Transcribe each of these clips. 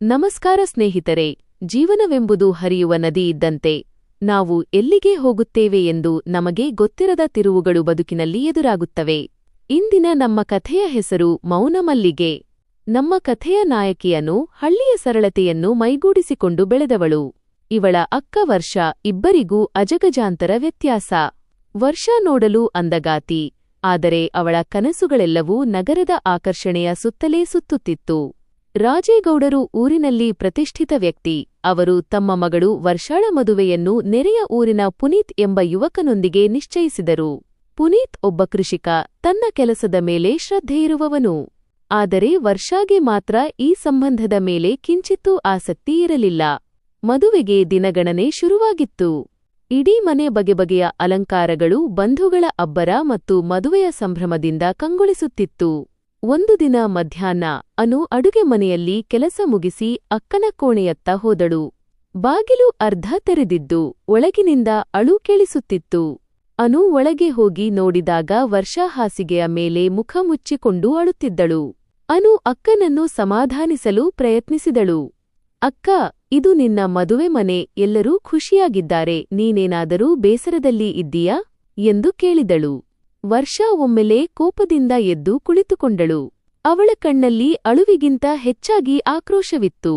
ನಮಸ್ಕಾರ ಸ್ನೇಹಿತರೆ, ಜೀವನವೆಂಬುದು ಹರಿಯುವ ನದಿ ಇದ್ದಂತೆ. ನಾವು ಎಲ್ಲಿಗೆ ಹೋಗುತ್ತೇವೆ ಎಂದು ನಮಗೆ ಗೊತ್ತಿರದ ತಿರುವುಗಳು ಬದುಕಿನಲ್ಲಿ ಎದುರಾಗುತ್ತವೆ. ಇಂದಿನ ನಮ್ಮ ಕಥೆಯ ಹೆಸರು ಮೌನ ಮಲ್ಲಿಗೆ. ನಮ್ಮ ಕಥೆಯ ನಾಯಕಿಯನು ಹಳ್ಳಿಯ ಸರಳತೆಯನ್ನು ಮೈಗೂಡಿಸಿಕೊಂಡು ಬೆಳೆದವಳು. ಇವಳ ಅಕ್ಕ ವರ್ಷ, ಇಬ್ಬರಿಗೂ ಅಜಗಜಾಂತರ ವ್ಯತ್ಯಾಸ. ವರ್ಷ ನೋಡಲು ಅಂದಗಾತಿ, ಆದರೆ ಅವಳ ಕನಸುಗಳೆಲ್ಲವೂ ನಗರದ ಆಕರ್ಷಣೆಯ ಸುತ್ತಲೇ ಸುತ್ತುತ್ತಿತ್ತು. ರಾಜೇಗೌಡರು ಊರಿನಲ್ಲಿ ಪ್ರತಿಷ್ಠಿತ ವ್ಯಕ್ತಿ. ಅವರು ತಮ್ಮ ಮಗಳು ವರ್ಷಾಳ ಮದುವೆಯನ್ನು ನೆರೆಯ ಊರಿನ ಪುನೀತ್ ಎಂಬ ಯುವಕನೊಂದಿಗೆ ನಿಶ್ಚಯಿಸಿದರು. ಪುನೀತ್ ಒಬ್ಬ ಕೃಷಿಕ, ತನ್ನ ಕೆಲಸದ ಮೇಲೆ ಶ್ರದ್ಧೆಯಿರುವವನು. ಆದರೆ ವರ್ಷಾಗೆ ಮಾತ್ರ ಈ ಸಂಬಂಧದ ಮೇಲೆ ಕಿಂಚಿತ್ತೂ ಆಸಕ್ತಿ ಇರಲಿಲ್ಲ. ಮದುವೆಗೆ ದಿನಗಣನೆ ಶುರುವಾಗಿತ್ತು. ಇಡೀ ಮನೆ ಬಗೆಬಗೆಯ ಅಲಂಕಾರಗಳು, ಬಂಧುಗಳ ಅಬ್ಬರ ಮತ್ತು ಮದುವೆಯ ಸಂಭ್ರಮದಿಂದ ಕಂಗೊಳಿಸುತ್ತಿತ್ತು. ಒಂದು ದಿನ ಮಧ್ಯಾಹ್ನ ಅನು ಅಡುಗೆ ಮನೆಯಲ್ಲಿ ಕೆಲಸ ಮುಗಿಸಿ ಅಕ್ಕನ ಕೋಣೆಯತ್ತ ಹೋದಳು. ಬಾಗಿಲು ಅರ್ಧ ತೆರೆದಿದ್ದು, ಒಳಗಿನಿಂದ ಅಳು ಕೇಳಿಸುತ್ತಿತ್ತು. ಅನು ಒಳಗೆ ಹೋಗಿ ನೋಡಿದಾಗ ವರ್ಷಾ ಹಾಸಿಗೆಯ ಮೇಲೆ ಮುಖ ಮುಚ್ಚಿಕೊಂಡು ಅಳುತ್ತಿದ್ದಳು. ಅನು ಅಕ್ಕನನ್ನು ಸಮಾಧಾನಿಸಲು ಪ್ರಯತ್ನಿಸಿದಳು. ಅಕ್ಕ, ಇದು ನಿನ್ನ ಮದುವೆ ಮನೆ, ಎಲ್ಲರೂ ಖುಷಿಯಾಗಿದ್ದಾರೆ, ನೀನೇನಾದರೂ ಬೇಸರದಲ್ಲಿ ಇದ್ದೀಯಾ ಎಂದು ಕೇಳಿದಳು. ವರ್ಷಾ ಒಮ್ಮೆಲೆ ಕೋಪದಿಂದ ಎದ್ದು ಕುಳಿತುಕೊಂಡಳು. ಅವಳ ಕಣ್ಣಲ್ಲಿ ಅಳುವಿಗಿಂತ ಹೆಚ್ಚಾಗಿ ಆಕ್ರೋಶವಿತ್ತು.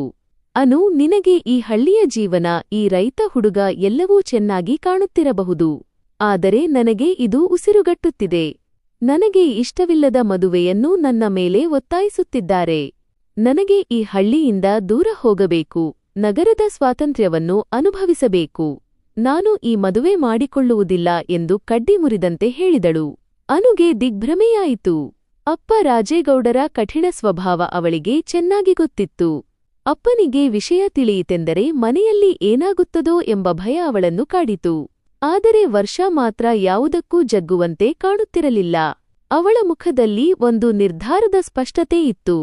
ಅನು, ನಿನಗೆ ಈ ಹಳ್ಳಿಯ ಜೀವನ, ಈ ರೈತ ಹುಡುಗ ಎಲ್ಲವೂ ಚೆನ್ನಾಗಿ ಕಾಣುತ್ತಿರಬಹುದು. ಆದರೆ ನನಗೆ ಇದು ಉಸಿರುಗಟ್ಟುತ್ತಿದೆ. ನನಗೆ ಇಷ್ಟವಿಲ್ಲದ ಮದುವೆಯನ್ನು ನನ್ನ ಮೇಲೆ ಒತ್ತಾಯಿಸುತ್ತಿದ್ದಾರೆ. ನನಗೆ ಈ ಹಳ್ಳಿಯಿಂದ ದೂರ ಹೋಗಬೇಕು, ನಗರದ ಸ್ವಾತಂತ್ರ್ಯವನ್ನು ಅನುಭವಿಸಬೇಕು. ನಾನು ಈ ಮದುವೆ ಮಾಡಿಕೊಳ್ಳುವುದಿಲ್ಲ ಎಂದು ಕಡ್ಡಿ ಮುರಿದಂತೆ ಹೇಳಿದಳು. ಅನುಗೆ ದಿಗ್ಭ್ರಮೆಯಾಯಿತು. ಅಪ್ಪ ರಾಜೇಗೌಡರ ಕಠಿಣ ಸ್ವಭಾವ ಅವಳಿಗೆ ಚೆನ್ನಾಗಿ ಗೊತ್ತಿತ್ತು. ಅಪ್ಪನಿಗೆ ವಿಷಯ ತಿಳಿಯಿತೆಂದರೆ ಮನೆಯಲ್ಲಿ ಏನಾಗುತ್ತದೋ ಎಂಬ ಭಯ ಅವಳನ್ನು ಕಾಡಿತು. ಆದರೆ ವರ್ಷಾ ಮಾತ್ರ ಯಾವುದಕ್ಕೂ ಜಗ್ಗುವಂತೆ ಕಾಣುತ್ತಿರಲಿಲ್ಲ. ಅವಳ ಮುಖದಲ್ಲಿ ಒಂದು ನಿರ್ಧಾರದ ಸ್ಪಷ್ಟತೆ ಇತ್ತು.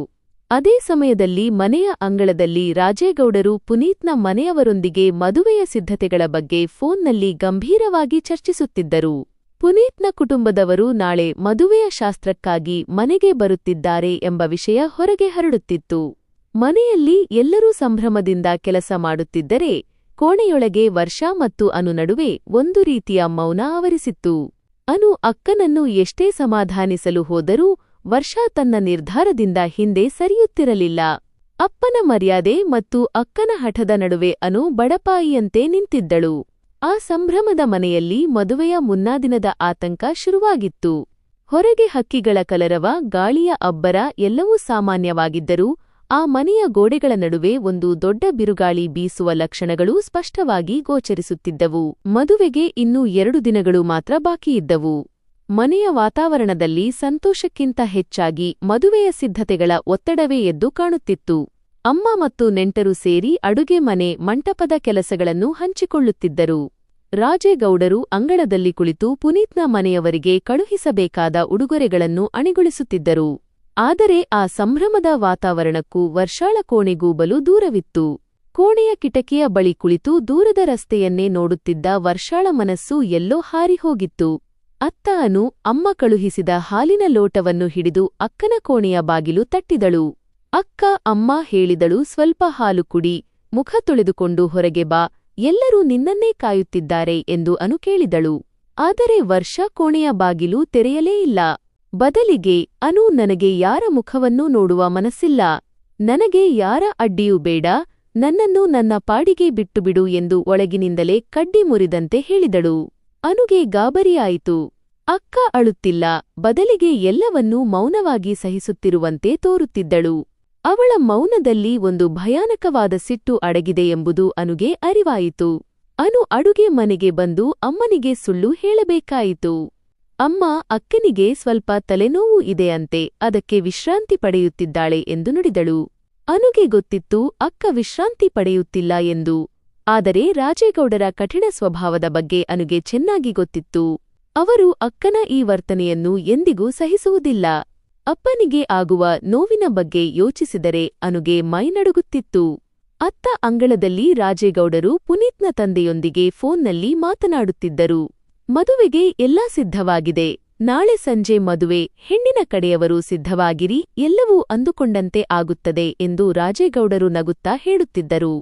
ಅದೇ ಸಮಯದಲ್ಲಿ ಮನೆಯ ಅಂಗಳದಲ್ಲಿ ರಾಜೇಗೌಡರು ಪುನೀತ್ನ ಮನೆಯವರೊಂದಿಗೆ ಮದುವೆಯ ಸಿದ್ಧತೆಗಳ ಬಗ್ಗೆ ಫೋನ್ನಲ್ಲಿ ಗಂಭೀರವಾಗಿ ಚರ್ಚಿಸುತ್ತಿದ್ದರು. ಪುನೀತ್ನ ಕುಟುಂಬದವರು ನಾಳೆ ಮದುವೆಯ ಶಾಸ್ತ್ರಕ್ಕಾಗಿ ಮನೆಗೆ ಬರುತ್ತಿದ್ದಾರೆ ಎಂಬ ವಿಷಯ ಹೊರಗೆ ಹರಡುತ್ತಿತ್ತು. ಮನೆಯಲ್ಲಿ ಎಲ್ಲರೂ ಸಂಭ್ರಮದಿಂದ ಕೆಲಸ ಮಾಡುತ್ತಿದ್ದರೆ, ಕೋಣೆಯೊಳಗೆ ವರ್ಷಾ ಮತ್ತು ಅನು ನಡುವೆ ಒಂದು ರೀತಿಯ ಮೌನ ಆವರಿಸಿತ್ತು. ಅನು ಅಕ್ಕನನ್ನು ಎಷ್ಟೇ ಸಮಾಧಾನಿಸಲು ಹೋದರೂ ವರ್ಷಾ ತನ್ನ ನಿರ್ಧಾರದಿಂದ ಹಿಂದೆ ಸರಿಯುತ್ತಿರಲಿಲ್ಲ. ಅಪ್ಪನ ಮರ್ಯಾದೆ ಮತ್ತು ಅಕ್ಕನ ಹಠದ ನಡುವೆ ಅನು ಬಡಪಾಯಿಯಂತೆ ನಿಂತಿದ್ದಳು. ಆ ಸಂಭ್ರಮದ ಮನೆಯಲ್ಲಿ ಮದುವೆಯ ಮುನ್ನಾದಿನದ ಆತಂಕ ಶುರುವಾಗಿತ್ತು. ಹೊರಗೆ ಹಕ್ಕಿಗಳ ಕಲರವ, ಗಾಳಿಯ ಅಬ್ಬರ ಎಲ್ಲವೂ ಸಾಮಾನ್ಯವಾಗಿದ್ದರೂ ಆ ಮನೆಯ ಗೋಡೆಗಳ ನಡುವೆ ಒಂದು ದೊಡ್ಡ ಬಿರುಗಾಳಿ ಬೀಸುವ ಲಕ್ಷಣಗಳು ಸ್ಪಷ್ಟವಾಗಿ ಗೋಚರಿಸುತ್ತಿದ್ದವು. ಮದುವೆಗೆ ಇನ್ನೂ 2 ದಿನಗಳು ಮಾತ್ರ ಬಾಕಿಯಿದ್ದವು. ಮನೆಯ ವಾತಾವರಣದಲ್ಲಿ ಸಂತೋಷಕ್ಕಿಂತ ಹೆಚ್ಚಾಗಿ ಮದುವೆಯ ಸಿದ್ಧತೆಗಳ ಒತ್ತಡವೇ ಎದ್ದು ಕಾಣುತ್ತಿತ್ತು. ಅಮ್ಮ ಮತ್ತು ನೆಂಟರು ಸೇರಿ ಅಡುಗೆ ಮನೆ, ಮಂಟಪದ ಕೆಲಸಗಳನ್ನು ಹಂಚಿಕೊಳ್ಳುತ್ತಿದ್ದರು. ರಾಜೇಗೌಡರು ಅಂಗಳದಲ್ಲಿ ಕುಳಿತು ಪುನೀತ್ನ ಮನೆಯವರಿಗೆ ಕಳುಹಿಸಬೇಕಾದ ಉಡುಗೊರೆಗಳನ್ನು ಅಣಿಗೊಳಿಸುತ್ತಿದ್ದರು. ಆದರೆ ಆ ಸಂಭ್ರಮದ ವಾತಾವರಣಕ್ಕೂ ವರ್ಷಾಳ ಕೋಣೆಗೂ ಬಲು ದೂರವಿತ್ತು. ಕೋಣೆಯ ಕಿಟಕಿಯ ಬಳಿ ಕುಳಿತು ದೂರದ ರಸ್ತೆಯನ್ನೇ ನೋಡುತ್ತಿದ್ದ ವರ್ಷಾಳ ಮನಸ್ಸು ಎಲ್ಲೋ ಹಾರಿಹೋಗಿತ್ತು. ಅತ್ತ ಅನು ಅಮ್ಮ ಕಳುಹಿಸಿದ ಹಾಲಿನ ಲೋಟವನ್ನು ಹಿಡಿದು ಅಕ್ಕನ ಕೋಣೆಯ ಬಾಗಿಲು ತಟ್ಟಿದಳು. ಅಕ್ಕ, ಅಮ್ಮ ಹೇಳಿದಳು, ಸ್ವಲ್ಪ ಹಾಲು ಕುಡಿ, ಮುಖ ತೊಳೆದುಕೊಂಡು ಹೊರಗೆ ಬಾ, ಎಲ್ಲರೂ ನಿನ್ನನ್ನೇ ಕಾಯುತ್ತಿದ್ದಾರೆ ಎಂದು ಅನು ಕೇಳಿದಳು. ಆದರೆ ವರ್ಷಾ ಕೋಣೆಯ ಬಾಗಿಲು ತೆರೆಯಲೇ ಇಲ್ಲ. ಬದಲಿಗೆ, ಅನು, ನನಗೆ ಯಾರ ಮುಖವನ್ನೂ ನೋಡುವ ಮನಸ್ಸಿಲ್ಲ, ನನಗೆ ಯಾರ ಅಡ್ಡಿಯೂ ಬೇಡ, ನನ್ನನ್ನು ನನ್ನ ಪಾಡಿಗೆ ಬಿಟ್ಟುಬಿಡು ಎಂದು ಒಳಗಿನಿಂದಲೇ ಕಡ್ಡಿ ಮುರಿದಂತೆ ಹೇಳಿದಳು. ಅನುಗೆ ಗಾಬರಿಯಾಯಿತು. ಅಕ್ಕ ಅಳುತ್ತಿಲ್ಲ, ಬದಲಿಗೆ ಎಲ್ಲವನ್ನೂ ಮೌನವಾಗಿ ಸಹಿಸುತ್ತಿರುವಂತೆ ತೋರುತ್ತಿದ್ದಳು. ಅವಳ ಮೌನದಲ್ಲಿ ಒಂದು ಭಯಾನಕವಾದ ಸಿಟ್ಟು ಅಡಗಿದೆ ಎಂಬುದು ಅನುಗೆ ಅರಿವಾಯಿತು. ಅನು ಅಡುಗೆ ಮನೆಗೆ ಬಂದು ಅಮ್ಮನಿಗೆ ಸುಳ್ಳು ಹೇಳಬೇಕಾಯಿತು. ಅಮ್ಮ, ಅಕ್ಕನಿಗೆ ಸ್ವಲ್ಪ ತಲೆನೋವು ಇದೆಯಂತೆ, ಅದಕ್ಕೆ ವಿಶ್ರಾಂತಿ ಪಡೆಯುತ್ತಿದ್ದಾಳೆ ಎಂದು ನುಡಿದಳು. ಅನುಗೆ ಗೊತ್ತಿತ್ತು ಅಕ್ಕ ವಿಶ್ರಾಂತಿ ಪಡೆಯುತ್ತಿಲ್ಲ ಎಂದು. ಆದರೆ ರಾಜೇಗೌಡರ ಕಠಿಣ ಸ್ವಭಾವದ ಬಗ್ಗೆ ಅನುಗೆ ಚೆನ್ನಾಗಿ ಗೊತ್ತಿತ್ತು. ಅವರು ಅಕ್ಕನ ಈ ವರ್ತನೆಯನ್ನು ಎಂದಿಗೂ ಸಹಿಸುವುದಿಲ್ಲ. ಅಪ್ಪನಿಗೆ ಆಗುವ ನೋವಿನ ಬಗ್ಗೆ ಯೋಚಿಸಿದರೆ ಅನುಗೆ ಮೈನಡುಗುತ್ತಿತ್ತು. ಅತ್ತ ಅಂಗಳದಲ್ಲಿ ರಾಜೇಗೌಡರು ಪುನೀತ್ನ ತಂದೆಯೊಂದಿಗೆ ಫೋನ್ನಲ್ಲಿ ಮಾತನಾಡುತ್ತಿದ್ದರು. ಮದುವೆಗೆ ಎಲ್ಲಾ ಸಿದ್ಧವಾಗಿದೆ, ನಾಳೆ ಸಂಜೆ ಮದುವೆ, ಹೆಣ್ಣಿನ ಕಡೆಯವರು ಸಿದ್ಧವಾಗಿರಿ, ಎಲ್ಲವೂ ಅಂದುಕೊಂಡಂತೆ ಆಗುತ್ತದೆ ಎಂದು ರಾಜೇಗೌಡರು ನಗುತ್ತಾ ಹೇಳುತ್ತಿದ್ದರು.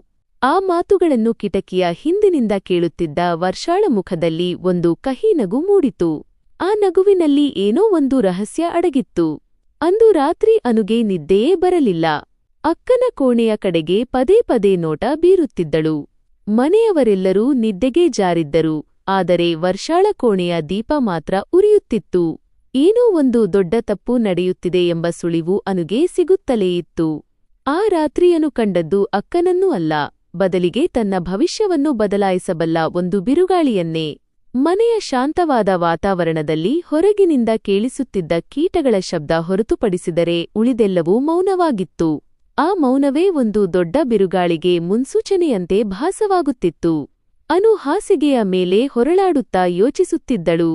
ಆ ಮಾತುಗಳನ್ನು ಕಿಟಕಿಯ ಹಿಂದಿನಿಂದ ಕೇಳುತ್ತಿದ್ದ ವರ್ಷಾಳ ಮುಖದಲ್ಲಿ ಒಂದು ಕಹಿ ನಗು ಮೂಡಿತು. ಆ ನಗುವಿನಲ್ಲಿ ಏನೋ ಒಂದು ರಹಸ್ಯ ಅಡಗಿತ್ತು. ಅಂದು ರಾತ್ರಿ ಅನುಗೆ ನಿದ್ದೆಯೇ ಬರಲಿಲ್ಲ. ಅಕ್ಕನ ಕೋಣೆಯ ಕಡೆಗೆ ಪದೇ ಪದೇ ನೋಟ ಬೀರುತ್ತಿದ್ದಳು. ಮನೆಯವರೆಲ್ಲರೂ ನಿದ್ದೆಗೆ ಜಾರಿದ್ದರು. ಆದರೆ ವರ್ಷಾಳ ಕೋಣೆಯ ದೀಪ ಮಾತ್ರ ಉರಿಯುತ್ತಿತ್ತು. ಏನೋ ಒಂದು ದೊಡ್ಡ ತಪ್ಪು ನಡೆಯುತ್ತಿದೆ ಎಂಬ ಸುಳಿವು ಅನುಗೆ ಸಿಗುತ್ತಲೇ ಇತ್ತು. ಆ ರಾತ್ರಿಯನು ಕಂಡದ್ದು ಅಕ್ಕನನ್ನೂ ಅಲ್ಲ, ಬದಲಿಗೆ ತನ್ನ ಭವಿಷ್ಯವನ್ನು ಬದಲಾಯಿಸಬಲ್ಲ ಒಂದು ಬಿರುಗಾಳಿಯನ್ನೇ. ಮನೆಯ ಶಾಂತವಾದ ವಾತಾವರಣದಲ್ಲಿ ಹೊರಗಿನಿಂದ ಕೇಳಿಸುತ್ತಿದ್ದ ಕೀಟಗಳ ಶಬ್ದ ಹೊರತುಪಡಿಸಿದರೆ ಉಳಿದೆಲ್ಲವೂ ಮೌನವಾಗಿತ್ತು. ಆ ಮೌನವೇ ಒಂದು ದೊಡ್ಡ ಬಿರುಗಾಳಿಗೆ ಮುನ್ಸೂಚನೆಯಂತೆ ಭಾಸವಾಗುತ್ತಿತ್ತು. ಅನು ಹಾಸಿಗೆಯ ಮೇಲೆ ಹೊರಳಾಡುತ್ತಾ ಯೋಚಿಸುತ್ತಿದ್ದಳು.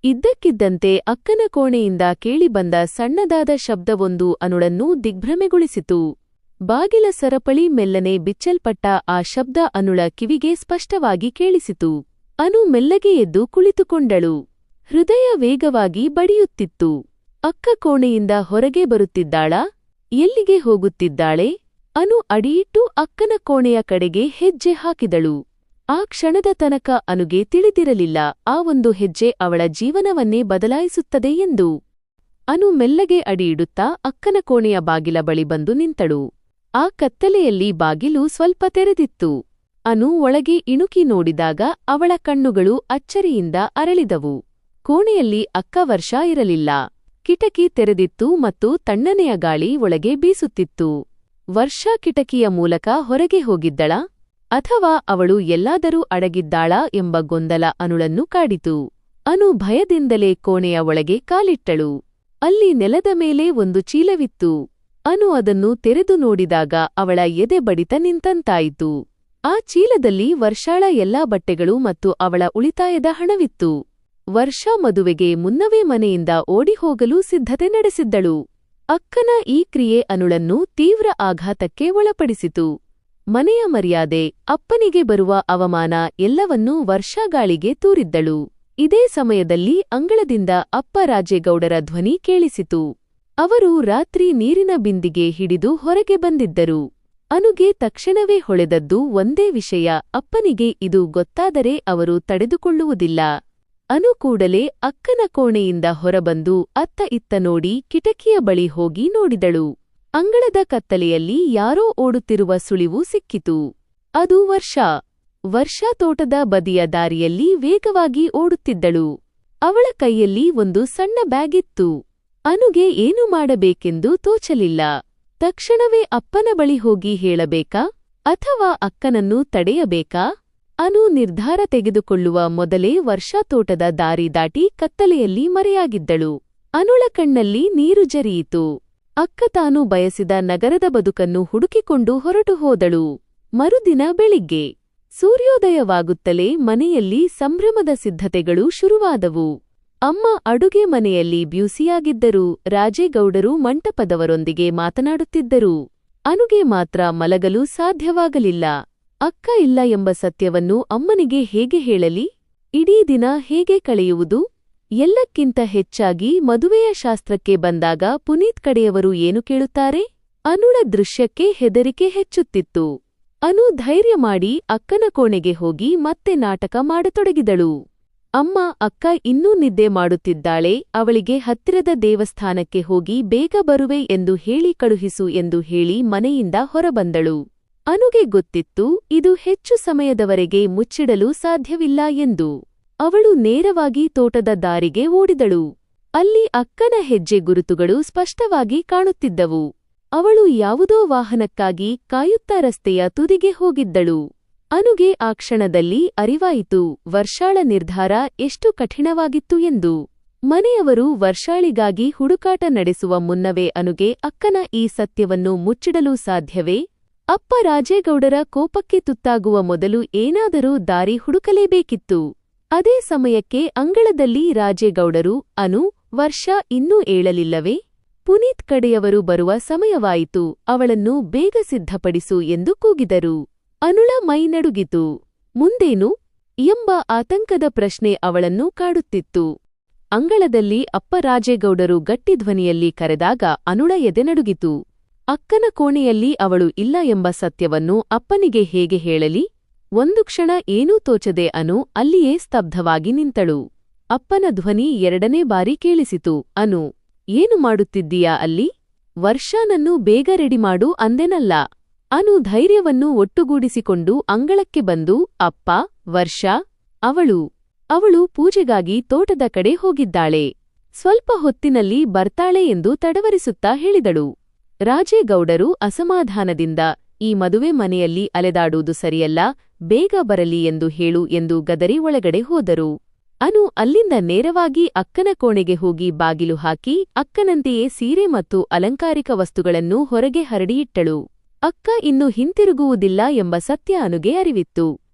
ಇದ್ದಕ್ಕಿದ್ದಂತೆ ಅಕ್ಕನ ಕೋಣೆಯಿಂದ ಕೇಳಿಬಂದ ಸಣ್ಣದಾದ ಶಬ್ದವೊಂದು ಅನುಳನ್ನು ದಿಗ್ಭ್ರಮೆಗೊಳಿಸಿತು. ಬಾಗಿಲ ಸರಪಳಿ ಮೆಲ್ಲನೆ ಬಿಚ್ಚಲ್ಪಟ್ಟ ಆ ಶಬ್ದ ಅನುಳ ಕಿವಿಗೆ ಸ್ಪಷ್ಟವಾಗಿ ಕೇಳಿಸಿತು. ಅನು ಮೆಲ್ಲಗೆ ಎದ್ದು ಕುಳಿತುಕೊಂಡಳು. ಹೃದಯ ವೇಗವಾಗಿ ಬಡಿಯುತ್ತಿತ್ತು. ಅಕ್ಕ ಕೋಣೆಯಿಂದ ಹೊರಗೆ ಬರುತ್ತಿದ್ದಾಳಾ? ಎಲ್ಲಿಗೆ ಹೋಗುತ್ತಿದ್ದಾಳೆ? ಅನು ಅಡಿಯಿಟ್ಟು ಅಕ್ಕನ ಕೋಣೆಯ ಕಡೆಗೆ ಹೆಜ್ಜೆ ಹಾಕಿದಳು. ಆ ಕ್ಷಣದ ತನಕ ಅನುಗೆ ತಿಳಿದಿರಲಿಲ್ಲ ಆ ಒಂದು ಹೆಜ್ಜೆ ಅವಳ ಜೀವನವನ್ನೇ ಬದಲಾಯಿಸುತ್ತದೆ ಎಂದು. ಅನು ಮೆಲ್ಲಗೆ ಅಡಿಯಿಡುತ್ತಾ ಅಕ್ಕನ ಕೋಣೆಯ ಬಾಗಿಲ ಬಳಿ ಬಂದು ನಿಂತಳು. ಆ ಕತ್ತಲೆಯಲ್ಲಿ ಬಾಗಿಲು ಸ್ವಲ್ಪ ತೆರೆದಿತ್ತು. ಅನು ಒಳಗೆ ಇಣುಕಿ ನೋಡಿದಾಗ ಅವಳ ಕಣ್ಣುಗಳು ಅಚ್ಚರಿಯಿಂದ ಅರಳಿದವು. ಕೋಣೆಯಲ್ಲಿ ಅಕ್ಕ ವರ್ಷ ಇರಲಿಲ್ಲ. ಕಿಟಕಿ ತೆರೆದಿತ್ತು ಮತ್ತು ತಣ್ಣನೆಯ ಗಾಳಿ ಒಳಗೆ ಬೀಸುತ್ತಿತ್ತು. ವರ್ಷ ಕಿಟಕಿಯ ಮೂಲಕ ಹೊರಗೆ ಹೋಗಿದ್ದಳಾ? ಅಥವಾ ಅವಳು ಎಲ್ಲಾದರೂ ಅಡಗಿದ್ದಾಳಾ ಎಂಬ ಗೊಂದಲ ಅನುಳನ್ನು ಕಾಡಿತು. ಅನು ಭಯದಿಂದಲೇ ಕೋಣೆಯ ಒಳಗೆ ಕಾಲಿಟ್ಟಳು. ಅಲ್ಲಿ ನೆಲದ ಮೇಲೆ ಒಂದು ಚೀಲವಿತ್ತು. ಅನು ಅದನ್ನು ತೆರೆದು ನೋಡಿದಾಗ ಅವಳ ಎದೆ ಬಡಿತ ನಿಂತಂತಾಯಿತು. ಆ ಚೀಲದಲ್ಲಿ ವರ್ಷಾಳ ಎಲ್ಲಾ ಬಟ್ಟೆಗಳು ಮತ್ತು ಅವಳ ಉಳಿತಾಯದ ಹಣವಿತ್ತು. ವರ್ಷ ಮದುವೆಗೆ ಮುನ್ನವೇ ಮನೆಯಿಂದ ಓಡಿಹೋಗಲು ಸಿದ್ಧತೆ ನಡೆಸಿದ್ದಳು. ಅಕ್ಕನ ಈ ಕ್ರಿಯೆ ಅನುಳನ್ನು ತೀವ್ರ ಆಘಾತಕ್ಕೆ ಒಳಪಡಿಸಿತು. ಮನೆಯ ಮರ್ಯಾದೆ, ಅಪ್ಪನಿಗೆ ಬರುವ ಅವಮಾನ ಎಲ್ಲವನ್ನೂ ವರ್ಷ ಗಾಳಿಗೆ ತೂರಿದ್ದಳು. ಇದೇ ಸಮಯದಲ್ಲಿ ಅಂಗಳದಿಂದ ಅಪ್ಪ ರಾಜೇಗೌಡರ ಧ್ವನಿ ಕೇಳಿಸಿತು. ಅವರು ರಾತ್ರಿ ನೀರಿನ ಬಿಂದಿಗೆ ಹಿಡಿದು ಹೊರಗೆ ಬಂದಿದ್ದರು. ಅನುಗೆ ತಕ್ಷಣವೇ ಹೊಳೆದದ್ದು ಒಂದೇ ವಿಷಯ, ಅಪ್ಪನಿಗೆ ಇದು ಗೊತ್ತಾದರೆ ಅವರು ತಡೆದುಕೊಳ್ಳುವುದಿಲ್ಲ. ಅನು ಕೂಡಲೇ ಅಕ್ಕನ ಕೋಣೆಯಿಂದ ಹೊರಬಂದು ಅತ್ತ ಇತ್ತ ನೋಡಿ ಕಿಟಕಿಯ ಬಳಿ ಹೋಗಿ ನೋಡಿದಳು. ಅಂಗಳದ ಕತ್ತಲೆಯಲ್ಲಿ ಯಾರೋ ಓಡುತ್ತಿರುವ ಸುಳಿವು ಸಿಕ್ಕಿತು. ಅದು ವರ್ಷ ತೋಟದ ಬದಿಯ ದಾರಿಯಲ್ಲಿ ವೇಗವಾಗಿ ಓಡುತ್ತಿದ್ದಳು. ಅವಳ ಕೈಯಲ್ಲಿ ಒಂದು ಸಣ್ಣ ಬ್ಯಾಗಿತ್ತು. ಅನುಗೆ ಏನು ಮಾಡಬೇಕೆಂದು ತೋಚಲಿಲ್ಲ. ತಕ್ಷಣವೇ ಅಪ್ಪನ ಬಳಿ ಹೋಗಿ ಹೇಳಬೇಕಾ ಅಥವಾ ಅಕ್ಕನನ್ನು ತಡೆಯಬೇಕಾ? ಅನು ನಿರ್ಧಾರ ತೆಗೆದುಕೊಳ್ಳುವ ಮೊದಲೇ ವರ್ಷ ತೋಟದ ದಾರಿ ದಾಟಿ ಕತ್ತಲೆಯಲ್ಲಿ ಮರೆಯಾಗಿದ್ದಳು. ಅನುಳ ಕಣ್ಣಲ್ಲಿ ನೀರು ಜರಿಯಿತು. ಅಕ್ಕ ತಾನು ಬಯಸಿದ ನಗರದ ಬದುಕನ್ನು ಹುಡುಕಿಕೊಂಡು ಹೊರಟು ಹೋದಳು. ಮರುದಿನ ಬೆಳಿಗ್ಗೆ ಸೂರ್ಯೋದಯವಾಗುತ್ತಲೇ ಮನೆಯಲ್ಲಿ ಸಂಭ್ರಮದ ಸಿದ್ಧತೆಗಳು ಶುರುವಾದವು. ಅಮ್ಮ ಅಡುಗೆ ಮನೆಯಲ್ಲಿ ಬ್ಯೂಸಿಯಾಗಿದ್ದರು. ರಾಜೇಗೌಡರು ಮಂಟಪದವರೊಂದಿಗೆ ಮಾತನಾಡುತ್ತಿದ್ದರು. ಅನುಗೆ ಮಾತ್ರ ಮಲಗಲು ಸಾಧ್ಯವಾಗಲಿಲ್ಲ. ಅಕ್ಕ ಇಲ್ಲ ಎಂಬ ಸತ್ಯವನ್ನು ಅಮ್ಮನಿಗೆ ಹೇಗೆ ಹೇಳಲಿ? ಇಡೀ ದಿನ ಹೇಗೆ ಕಳೆಯುವುದು? ಎಲ್ಲಕ್ಕಿಂತ ಹೆಚ್ಚಾಗಿ ಮದುವೆಯ ಶಾಸ್ತ್ರಕ್ಕೆ ಬಂದಾಗ ಪುನೀತ್ ಕಡೆಯವರು ಏನು ಕೇಳುತ್ತಾರೆ? ಅನುಳ ದೃಶ್ಯಕ್ಕೆ ಹೆದರಿಕೆ ಹೆಚ್ಚುತ್ತಿತ್ತು. ಅನು ಧೈರ್ಯ ಮಾಡಿ ಅಕ್ಕನ ಕೋಣೆಗೆ ಹೋಗಿ ಮತ್ತೆ ನಾಟಕ ಮಾಡತೊಡಗಿದಳು. ಅಮ್ಮ, ಅಕ್ಕ ಇನ್ನೂ ನಿದ್ದೆ ಮಾಡುತ್ತಿದ್ದಾಳೆ, ಅವಳಿಗೆ ಹತ್ತಿರದ ದೇವಸ್ಥಾನಕ್ಕೆ ಹೋಗಿ ಬೇಗ ಬರುವೆ ಎಂದು ಹೇಳಿ ಕಳುಹಿಸು ಎಂದು ಹೇಳಿ ಮನೆಯಿಂದ ಹೊರಬಂದಳು. ಅನುಗೆ ಗೊತ್ತಿತ್ತು ಇದು ಹೆಚ್ಚು ಸಮಯದವರೆಗೆ ಮುಚ್ಚಿಡಲು ಸಾಧ್ಯವಿಲ್ಲ ಎಂದು. ಅವಳು ನೇರವಾಗಿ ತೋಟದ ದಾರಿಗೆ ಓಡಿದಳು. ಅಲ್ಲಿ ಅಕ್ಕನ ಹೆಜ್ಜೆ ಗುರುತುಗಳು ಸ್ಪಷ್ಟವಾಗಿ ಕಾಣುತ್ತಿದ್ದವು. ಅವಳು ಯಾವುದೋ ವಾಹನಕ್ಕಾಗಿ ಕಾಯುತ್ತಾ ರಸ್ತೆಯ ತುದಿಗೆ ಹೋಗಿದ್ದಳು. ಅನುಗೆ ಆ ಕ್ಷಣದಲ್ಲಿ ಅರಿವಾಯಿತು ವರ್ಷಾಳ ನಿರ್ಧಾರ ಎಷ್ಟು ಕಠಿಣವಾಗಿತ್ತು ಎಂದು. ಮನೆಯವರು ವರ್ಷಾಳಿಗಾಗಿ ಹುಡುಕಾಟ ನಡೆಸುವ ಮುನ್ನವೇ ಅನುಗೆ ಅಕ್ಕನ ಈ ಸತ್ಯವನ್ನು ಮುಚ್ಚಿಡಲು ಸಾಧ್ಯವೇ? ಅಪ್ಪ ರಾಜೇಗೌಡರ ಕೋಪಕ್ಕೆ ತುತ್ತಾಗುವ ಮೊದಲು ಏನಾದರೂ ದಾರಿ ಹುಡುಕಲೇಬೇಕಿತ್ತು. ಅದೇ ಸಮಯಕ್ಕೆ ಅಂಗಳದಲ್ಲಿ ರಾಜೇಗೌಡರು, ಅನು, ವರ್ಷ ಇನ್ನೂ ಏಳಲಿಲ್ಲವೇ? ಪುನೀತ್ ಕಡೆಯವರು ಬರುವ ಸಮಯವಾಯಿತು, ಅವಳನ್ನು ಬೇಗ ಸಿದ್ಧಪಡಿಸು ಎಂದು ಕೂಗಿದರು. ಅನುಳ ಮೈ ನಡುಗಿತು. ಮುಂದೇನು ಎಂಬ ಆತಂಕದ ಪ್ರಶ್ನೆ ಅವಳನ್ನು ಕಾಡುತ್ತಿತ್ತು. ಅಂಗಳದಲ್ಲಿ ಅಪ್ಪ ರಾಜೇಗೌಡರು ಗಟ್ಟಿ ಧ್ವನಿಯಲ್ಲಿ ಕರೆದಾಗ ಅನುಳ ಎದೆ ನಡುಗಿತು. ಅಕ್ಕನ ಕೋಣೆಯಲ್ಲಿ ಅವಳು ಇಲ್ಲ ಎಂಬ ಸತ್ಯವನ್ನು ಅಪ್ಪನಿಗೆ ಹೇಗೆ ಹೇಳಲಿ? ಒಂದು ಕ್ಷಣ ಏನೂ ತೋಚದೆ ಅನು ಅಲ್ಲಿಯೇ ಸ್ತಬ್ಧವಾಗಿ ನಿಂತಳು. ಅಪ್ಪನ ಧ್ವನಿ ಎರಡನೇ ಬಾರಿ ಕೇಳಿಸಿತು. ಅನು, ಏನು ಮಾಡುತ್ತಿದ್ದೀಯಾ ಅಲ್ಲಿ? ವರ್ಷಾನನ್ನು ಬೇಗ ರೆಡಿ ಮಾಡು ಅಂದೆನಲ್ಲ. ಅನು ಧೈರ್ಯವನ್ನು ಒಟ್ಟುಗೂಡಿಸಿಕೊಂಡು ಅಂಗಳಕ್ಕೆ ಬಂದು, ಅಪ್ಪ, ವರ್ಷಾ, ಅವಳು ಪೂಜೆಗಾಗಿ ತೋಟದ ಕಡೆ ಹೋಗಿದ್ದಾಳೆ. ಸ್ವಲ್ಪ ಹೊತ್ತಿನಲ್ಲಿ ಬರ್ತಾಳೆ ಎಂದು ತಡವರಿಸುತ್ತಾ ಹೇಳಿದಳು. ರಾಜೇಗೌಡರು ಅಸಮಾಧಾನದಿಂದ, ಈ ಮದುವೆ ಮನೆಯಲ್ಲಿ ಅಲೆದಾಡುವುದು ಸರಿಯಲ್ಲ, ಬೇಗ ಬರಲಿ ಎಂದು ಹೇಳು ಎಂದು ಗದರಿ ಒಳಗಡೆ ಹೋದರು. ಅನು ಅಲ್ಲಿಂದ ನೇರವಾಗಿ ಅಕ್ಕನ ಕೋಣೆಗೆ ಹೋಗಿ ಬಾಗಿಲು ಹಾಕಿ ಅಕ್ಕನಂತೆಯೇ ಸೀರೆ ಮತ್ತು ಅಲಂಕಾರಿಕ ವಸ್ತುಗಳನ್ನು ಹೊರಗೆ ಹರಡಿಯಿಟ್ಟಳು. ಅಕ್ಕ ಇನ್ನು ಹಿಂತಿರುಗುವುದಿಲ್ಲ ಎಂಬ ಸತ್ಯ ಅನುಗೆ ಅರಿವಿತ್ತು.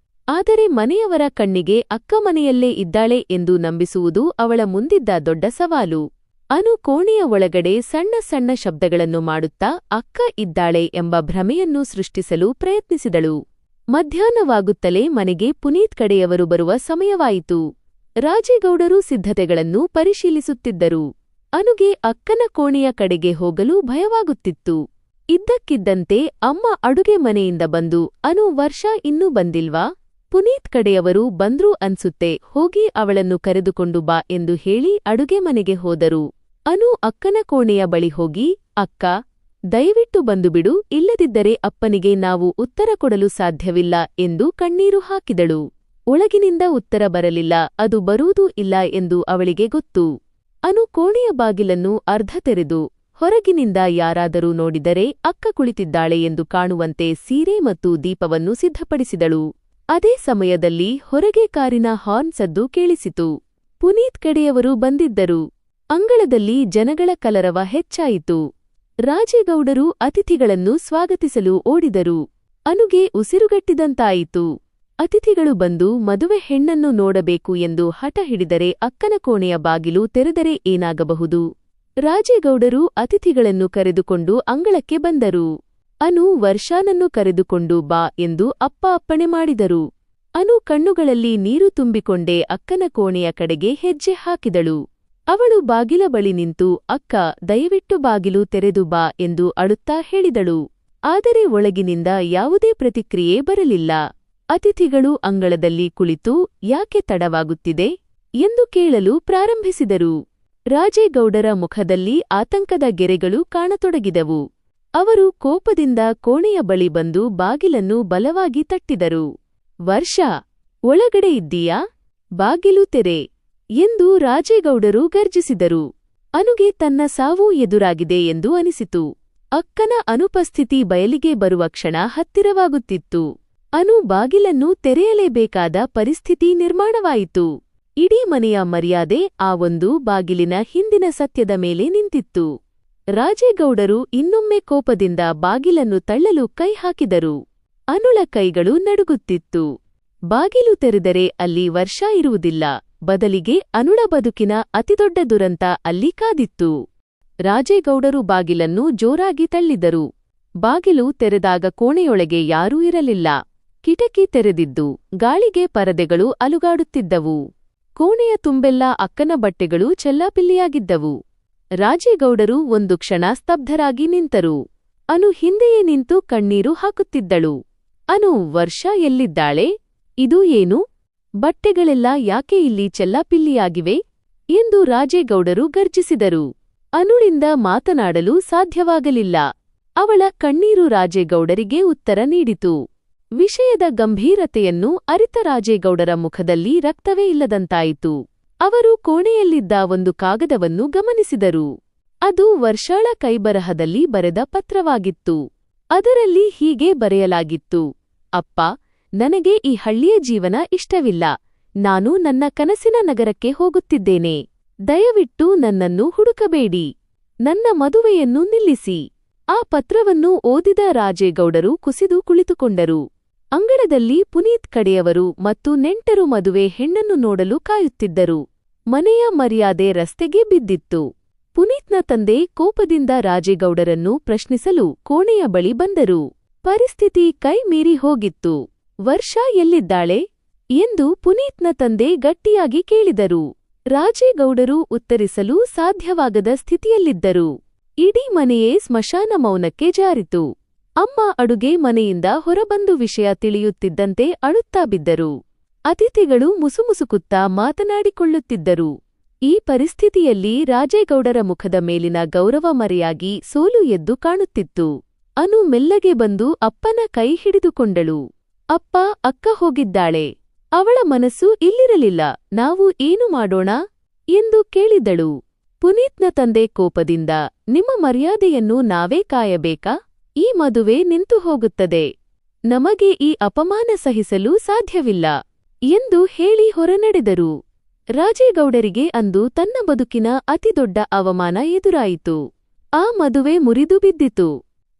ಆದರೆ ಮನೆಯವರ ಕಣ್ಣಿಗೆ ಅಕ್ಕ ಮನೆಯಲ್ಲೇ ಇದ್ದಾಳೆ ಎಂದು ನಂಬಿಸುವುದು ಅವಳ ಮುಂದಿದ್ದ ದೊಡ್ಡ ಸವಾಲು. ಅನು ಕೋಣೆಯ ಒಳಗಡೆ ಸಣ್ಣ ಸಣ್ಣ ಶಬ್ದಗಳನ್ನು ಮಾಡುತ್ತಾ ಅಕ್ಕ ಇದ್ದಾಳೆ ಎಂಬ ಭ್ರಮೆಯನ್ನು ಸೃಷ್ಟಿಸಲು ಪ್ರಯತ್ನಿಸಿದಳು. ಮಧ್ಯಾಹ್ನವಾಗುತ್ತಲೇ ಮನೆಗೆ ಪುನೀತ್ ಕಡೆಯವರು ಬರುವ ಸಮಯವಾಯಿತು. ರಾಜೇಗೌಡರು ಸಿದ್ಧತೆಗಳನ್ನು ಪರಿಶೀಲಿಸುತ್ತಿದ್ದರು. ಅನುಗೆ ಅಕ್ಕನ ಕೋಣೆಯ ಕಡೆಗೆ ಹೋಗಲು ಭಯವಾಗುತ್ತಿತ್ತು. ಇದ್ದಕ್ಕಿದ್ದಂತೆ ಅಮ್ಮ ಅಡುಗೆ ಮನೆಯಿಂದ ಬಂದು, ಅನು, ವರ್ಷ ಇನ್ನೂ ಬಂದಿಲ್ವಾ? ಪುನೀತ್ ಕಡೆಯವರು ಬಂದ್ರೂ ಅನ್ಸುತ್ತೆ, ಹೋಗಿ ಅವಳನ್ನು ಕರೆದುಕೊಂಡು ಬಾ ಎಂದು ಹೇಳಿ ಅಡುಗೆ ಮನೆಗೆ ಹೋದರು. ಅನು ಅಕ್ಕನ ಕೋಣೆಯ ಬಳಿ ಹೋಗಿ, ಅಕ್ಕ, ದಯವಿಟ್ಟು ಬಂದುಬಿಡು, ಇಲ್ಲದಿದ್ದರೆ ಅಪ್ಪನಿಗೆ ನಾವು ಉತ್ತರ ಕೊಡಲು ಸಾಧ್ಯವಿಲ್ಲ ಎಂದು ಕಣ್ಣೀರು ಹಾಕಿದಳು. ಒಳಗಿನಿಂದ ಉತ್ತರ ಬರಲಿಲ್ಲ, ಅದು ಬರುವುದೂ ಇಲ್ಲ ಎಂದು ಅವಳಿಗೆ ಗೊತ್ತು. ಅನು ಕೋಣೆಯ ಬಾಗಿಲನ್ನು ಅರ್ಧ ತೆರೆದು, ಹೊರಗಿನಿಂದ ಯಾರಾದರೂ ನೋಡಿದರೆ ಅಕ್ಕ ಕುಳಿತಿದ್ದಾಳೆ ಎಂದು ಕಾಣುವಂತೆ ಸೀರೆ ಮತ್ತು ದೀಪವನ್ನು ಸಿದ್ಧಪಡಿಸಿದಳು. ಅದೇ ಸಮಯದಲ್ಲಿ ಹೊರಗೆ ಕಾರಿನ ಹಾರ್ನ್ ಸದ್ದು ಕೇಳಿಸಿತು. ಪುನೀತ್ ಕಡೆಯವರು ಬಂದಿದ್ದರು. ಅಂಗಳದಲ್ಲಿ ಜನಗಳ ಕಲರವ ಹೆಚ್ಚಾಯಿತು. ರಾಜೇಗೌಡರು ಅತಿಥಿಗಳನ್ನು ಸ್ವಾಗತಿಸಲು ಓಡಿದರು. ಅನುಗೆ ಉಸಿರುಗಟ್ಟಿದಂತಾಯಿತು. ಅತಿಥಿಗಳು ಬಂದು ಮದುವೆ ಹೆಣ್ಣನ್ನು ನೋಡಬೇಕು ಎಂದು ಹಠ ಹಿಡಿದರೆ ಅಕ್ಕನ ಕೋಣೆಯ ಬಾಗಿಲು ತೆರೆದರೆ ಏನಾಗಬಹುದು? ರಾಜೇಗೌಡರು ಅತಿಥಿಗಳನ್ನು ಕರೆದುಕೊಂಡು ಅಂಗಳಕ್ಕೆ ಬಂದರು. ಅನು ವರ್ಷಾನನ್ನು ಕರೆದುಕೊಂಡು ಬಾ ಎಂದು ಅಪ್ಪ ಅಪ್ಪಣೆ ಮಾಡಿದರು. ಅನು ಕಣ್ಣುಗಳಲ್ಲಿ ನೀರು ತುಂಬಿಕೊಂಡೇ ಅಕ್ಕನ ಕೋಣೆಯ ಕಡೆಗೆ ಹೆಜ್ಜೆ ಹಾಕಿದಳು. ಅವಳು ಬಾಗಿಲ ಬಳಿ ನಿಂತು, ಅಕ್ಕ, ದಯವಿಟ್ಟು ಬಾಗಿಲು ತೆರೆದು ಬಾ ಎಂದು ಅಳುತ್ತಾ ಹೇಳಿದಳು. ಆದರೆ ಒಳಗಿನಿಂದ ಯಾವುದೇ ಪ್ರತಿಕ್ರಿಯೆ ಬರಲಿಲ್ಲ. ಅತಿಥಿಗಳು ಅಂಗಳದಲ್ಲಿ ಕುಳಿತು, ಯಾಕೆ ತಡವಾಗುತ್ತಿದೆ ಎಂದು ಕೇಳಲು ಪ್ರಾರಂಭಿಸಿದರು. ರಾಜೇಗೌಡರ ಮುಖದಲ್ಲಿ ಆತಂಕದ ಗೆರೆಗಳು ಕಾಣತೊಡಗಿದವು. ಅವರು ಕೋಪದಿಂದ ಕೋಣೆಯ ಬಳಿ ಬಂದು ಬಾಗಿಲನ್ನು ಬಲವಾಗಿ ತಟ್ಟಿದರು. ವರ್ಷಾ, ಒಳಗಡೆ ಇದ್ದೀಯಾ? ಬಾಗಿಲು ತೆರೆ ಎಂದು ರಾಜೇಗೌಡರು ಗರ್ಜಿಸಿದರು. ಅನುಗೆ ತನ್ನ ಸಾವು ಎದುರಾಗಿದೆ ಎಂದು ಅನಿಸಿತು. ಅಕ್ಕನ ಅನುಪಸ್ಥಿತಿ ಬಯಲಿಗೆ ಬರುವ ಕ್ಷಣ ಹತ್ತಿರವಾಗುತ್ತಿತ್ತು. ಅನು ಬಾಗಿಲನ್ನು ತೆರೆಯಲೇಬೇಕಾದ ಪರಿಸ್ಥಿತಿ ನಿರ್ಮಾಣವಾಯಿತು. ಇಡೀ ಮನೆಯ ಮರ್ಯಾದೆ ಆ ಒಂದು ಬಾಗಿಲಿನ ಹಿಂದಿನ ಸತ್ಯದ ಮೇಲೆ ನಿಂತಿತ್ತು. ರಾಜೇಗೌಡರು ಇನ್ನೊಮ್ಮೆ ಕೋಪದಿಂದ ಬಾಗಿಲನ್ನು ತಳ್ಳಲು ಕೈ ಹಾಕಿದರು. ಅನುಳ ಕೈಗಳು ನಡುಗುತ್ತಿತ್ತು. ಬಾಗಿಲು ತೆರೆದರೆ ಅಲ್ಲಿ ವರ್ಷಾ ಇರುವುದಿಲ್ಲ, ಬದಲಿಗೆ ಅನುಳ ಬದುಕಿನ ಅತಿದೊಡ್ಡ ದುರಂತ ಅಲ್ಲಿ ಕಾದಿತ್ತು. ರಾಜೇಗೌಡರು ಬಾಗಿಲನ್ನು ಜೋರಾಗಿ ತಳ್ಳಿದರು. ಬಾಗಿಲು ತೆರೆದಾಗ ಕೋಣೆಯೊಳಗೆ ಯಾರೂ ಇರಲಿಲ್ಲ. ಕಿಟಕಿ ತೆರೆದಿದ್ದು, ಗಾಳಿಗೆ ಪರದೆಗಳು ಅಲುಗಾಡುತ್ತಿದ್ದವು. ಕೋಣೆಯ ತುಂಬೆಲ್ಲ ಅಕ್ಕನ ಬಟ್ಟೆಗಳು ಚೆಲ್ಲಾಪಿಲ್ಲಿಯಾಗಿದ್ದವು. ರಾಜೇಗೌಡರು ಒಂದು ಕ್ಷಣ ಸ್ತಬ್ಧರಾಗಿ ನಿಂತರು. ಅನು ಹಿಂದೆಯೇ ನಿಂತು ಕಣ್ಣೀರು ಹಾಕುತ್ತಿದ್ದಳು. ಅನು, ವರ್ಷಾ ಎಲ್ಲಿದ್ದಾಳೆ? ಇದು ಏನು? ಬಟ್ಟೆಗಳೆಲ್ಲ ಯಾಕೆ ಇಲ್ಲಿ ಚೆಲ್ಲಾಪಿಲ್ಲಿಯಾಗಿವೆ ಎಂದು ರಾಜೇಗೌಡರು ಗರ್ಜಿಸಿದರು. ಅನುಳಿಂದ ಮಾತನಾಡಲು ಸಾಧ್ಯವಾಗಲಿಲ್ಲ. ಅವಳ ಕಣ್ಣೀರು ರಾಜೇಗೌಡರಿಗೆ ಉತ್ತರ ನೀಡಿತು. ವಿಷಯದ ಗಂಭೀರತೆಯನ್ನು ಅರಿತ ರಾಜೇಗೌಡರ ಮುಖದಲ್ಲಿ ರಕ್ತವೇ ಇಲ್ಲದಂತಾಯಿತು. ಅವರು ಕೋಣೆಯಲ್ಲಿದ್ದ ಒಂದು ಕಾಗದವನ್ನು ಗಮನಿಸಿದರು. ಅದು ವರ್ಷಾಳ ಕೈಬರಹದಲ್ಲಿ ಬರೆದ ಪತ್ರವಾಗಿತ್ತು. ಅದರಲ್ಲಿ ಹೀಗೆ ಬರೆಯಲಾಗಿತ್ತು: ಅಪ್ಪ, ನನಗೆ ಈ ಹಳ್ಳಿಯ ಜೀವನ ಇಷ್ಟವಿಲ್ಲ. ನಾನು ನನ್ನ ಕನಸಿನ ನಗರಕ್ಕೆ ಹೋಗುತ್ತಿದ್ದೇನೆ. ದಯವಿಟ್ಟು ನನ್ನನ್ನು ಹುಡುಕಬೇಡಿ. ನನ್ನ ಮದುವೆಯನ್ನು ನಿಲ್ಲಿಸಿ. ಆ ಪತ್ರವನ್ನು ಓದಿದ ರಾಜೇಗೌಡರು ಕುಸಿದು ಕುಳಿತುಕೊಂಡರು. ಅಂಗಳದಲ್ಲಿ ಪುನೀತ್ ಕಡೆಯವರು ಮತ್ತು ನೆಂಟರು ಮದುವೆ ಹೆಣ್ಣನ್ನು ನೋಡಲು ಕಾಯುತ್ತಿದ್ದರು. ಮನೆಯ ಮರ್ಯಾದೆ ರಸ್ತೆಗೆ ಬಿದ್ದಿತ್ತು. ಪುನೀತ್ನ ತಂದೆ ಕೋಪದಿಂದ ರಾಜೇಗೌಡರನ್ನು ಪ್ರಶ್ನಿಸಲು ಕೋಣೆಯ ಬಳಿ ಬಂದರು. ಪರಿಸ್ಥಿತಿ ಕೈ ಮೀರಿ ಹೋಗಿತ್ತು. ವರ್ಷಾ ಎಲ್ಲಿದ್ದಾಳೆ ಎಂದು ಪುನೀತ್ನ ತಂದೆ ಗಟ್ಟಿಯಾಗಿ ಕೇಳಿದರು. ರಾಜೇಗೌಡರು ಉತ್ತರಿಸಲು ಸಾಧ್ಯವಾಗದ ಸ್ಥಿತಿಯಲ್ಲಿದ್ದರು. ಇಡೀ ಮನೆಯೇ ಸ್ಮಶಾನ ಮೌನಕ್ಕೆ ಜಾರಿತು. ಅಮ್ಮ ಅಡುಗೆ ಮನೆಯಿಂದ ಹೊರಬಂದು ವಿಷಯ ತಿಳಿಯುತ್ತಿದ್ದಂತೆ ಅಳುತ್ತಾ ಬಿದ್ದರು. ಅತಿಥಿಗಳು ಮುಸುಮುಸುಕುತ್ತಾ ಮಾತನಾಡಿಕೊಳ್ಳುತ್ತಿದ್ದರು. ಈ ಪರಿಸ್ಥಿತಿಯಲ್ಲಿ ರಾಜೇಗೌಡರ ಮುಖದ ಮೇಲಿನ ಗೌರವ ಮರೆಯಾಗಿ ಸೋಲು ಎದ್ದು ಕಾಣುತ್ತಿತ್ತು. ಅನು ಮೆಲ್ಲಗೆ ಬಂದು ಅಪ್ಪನ ಕೈ ಹಿಡಿದುಕೊಂಡಳು. ಅಪ್ಪ, ಅಕ್ಕ ಹೋಗಿದ್ದಾಳೆ. ಅವಳ ಮನಸ್ಸು ಇಲ್ಲಿರಲಿಲ್ಲ. ನಾವು ಏನು ಮಾಡೋಣ ಎಂದು ಕೇಳಿದಳು. ಪುನೀತ್ನ ತಂದೆ ಕೋಪದಿಂದ, ನಿಮ್ಮ ಮರ್ಯಾದೆಯನ್ನು ನಾವೇ ಕಾಯಬೇಕಾ? ಈ ಮದುವೆ ನಿಂತು ಹೋಗುತ್ತದೆ. ನಮಗೆ ಈ ಅಪಮಾನ ಸಹಿಸಲು ಸಾಧ್ಯವಿಲ್ಲ ಎಂದು ಹೇಳಿ ಹೊರನಡೆದರು. ರಾಜೇಗೌಡರಿಗೆ ಅಂದು ತನ್ನ ಬದುಕಿನ ಅತಿದೊಡ್ಡ ಅವಮಾನ ಎದುರಾಯಿತು. ಆ ಮದುವೆ ಮುರಿದು ಬಿದ್ದಿತು.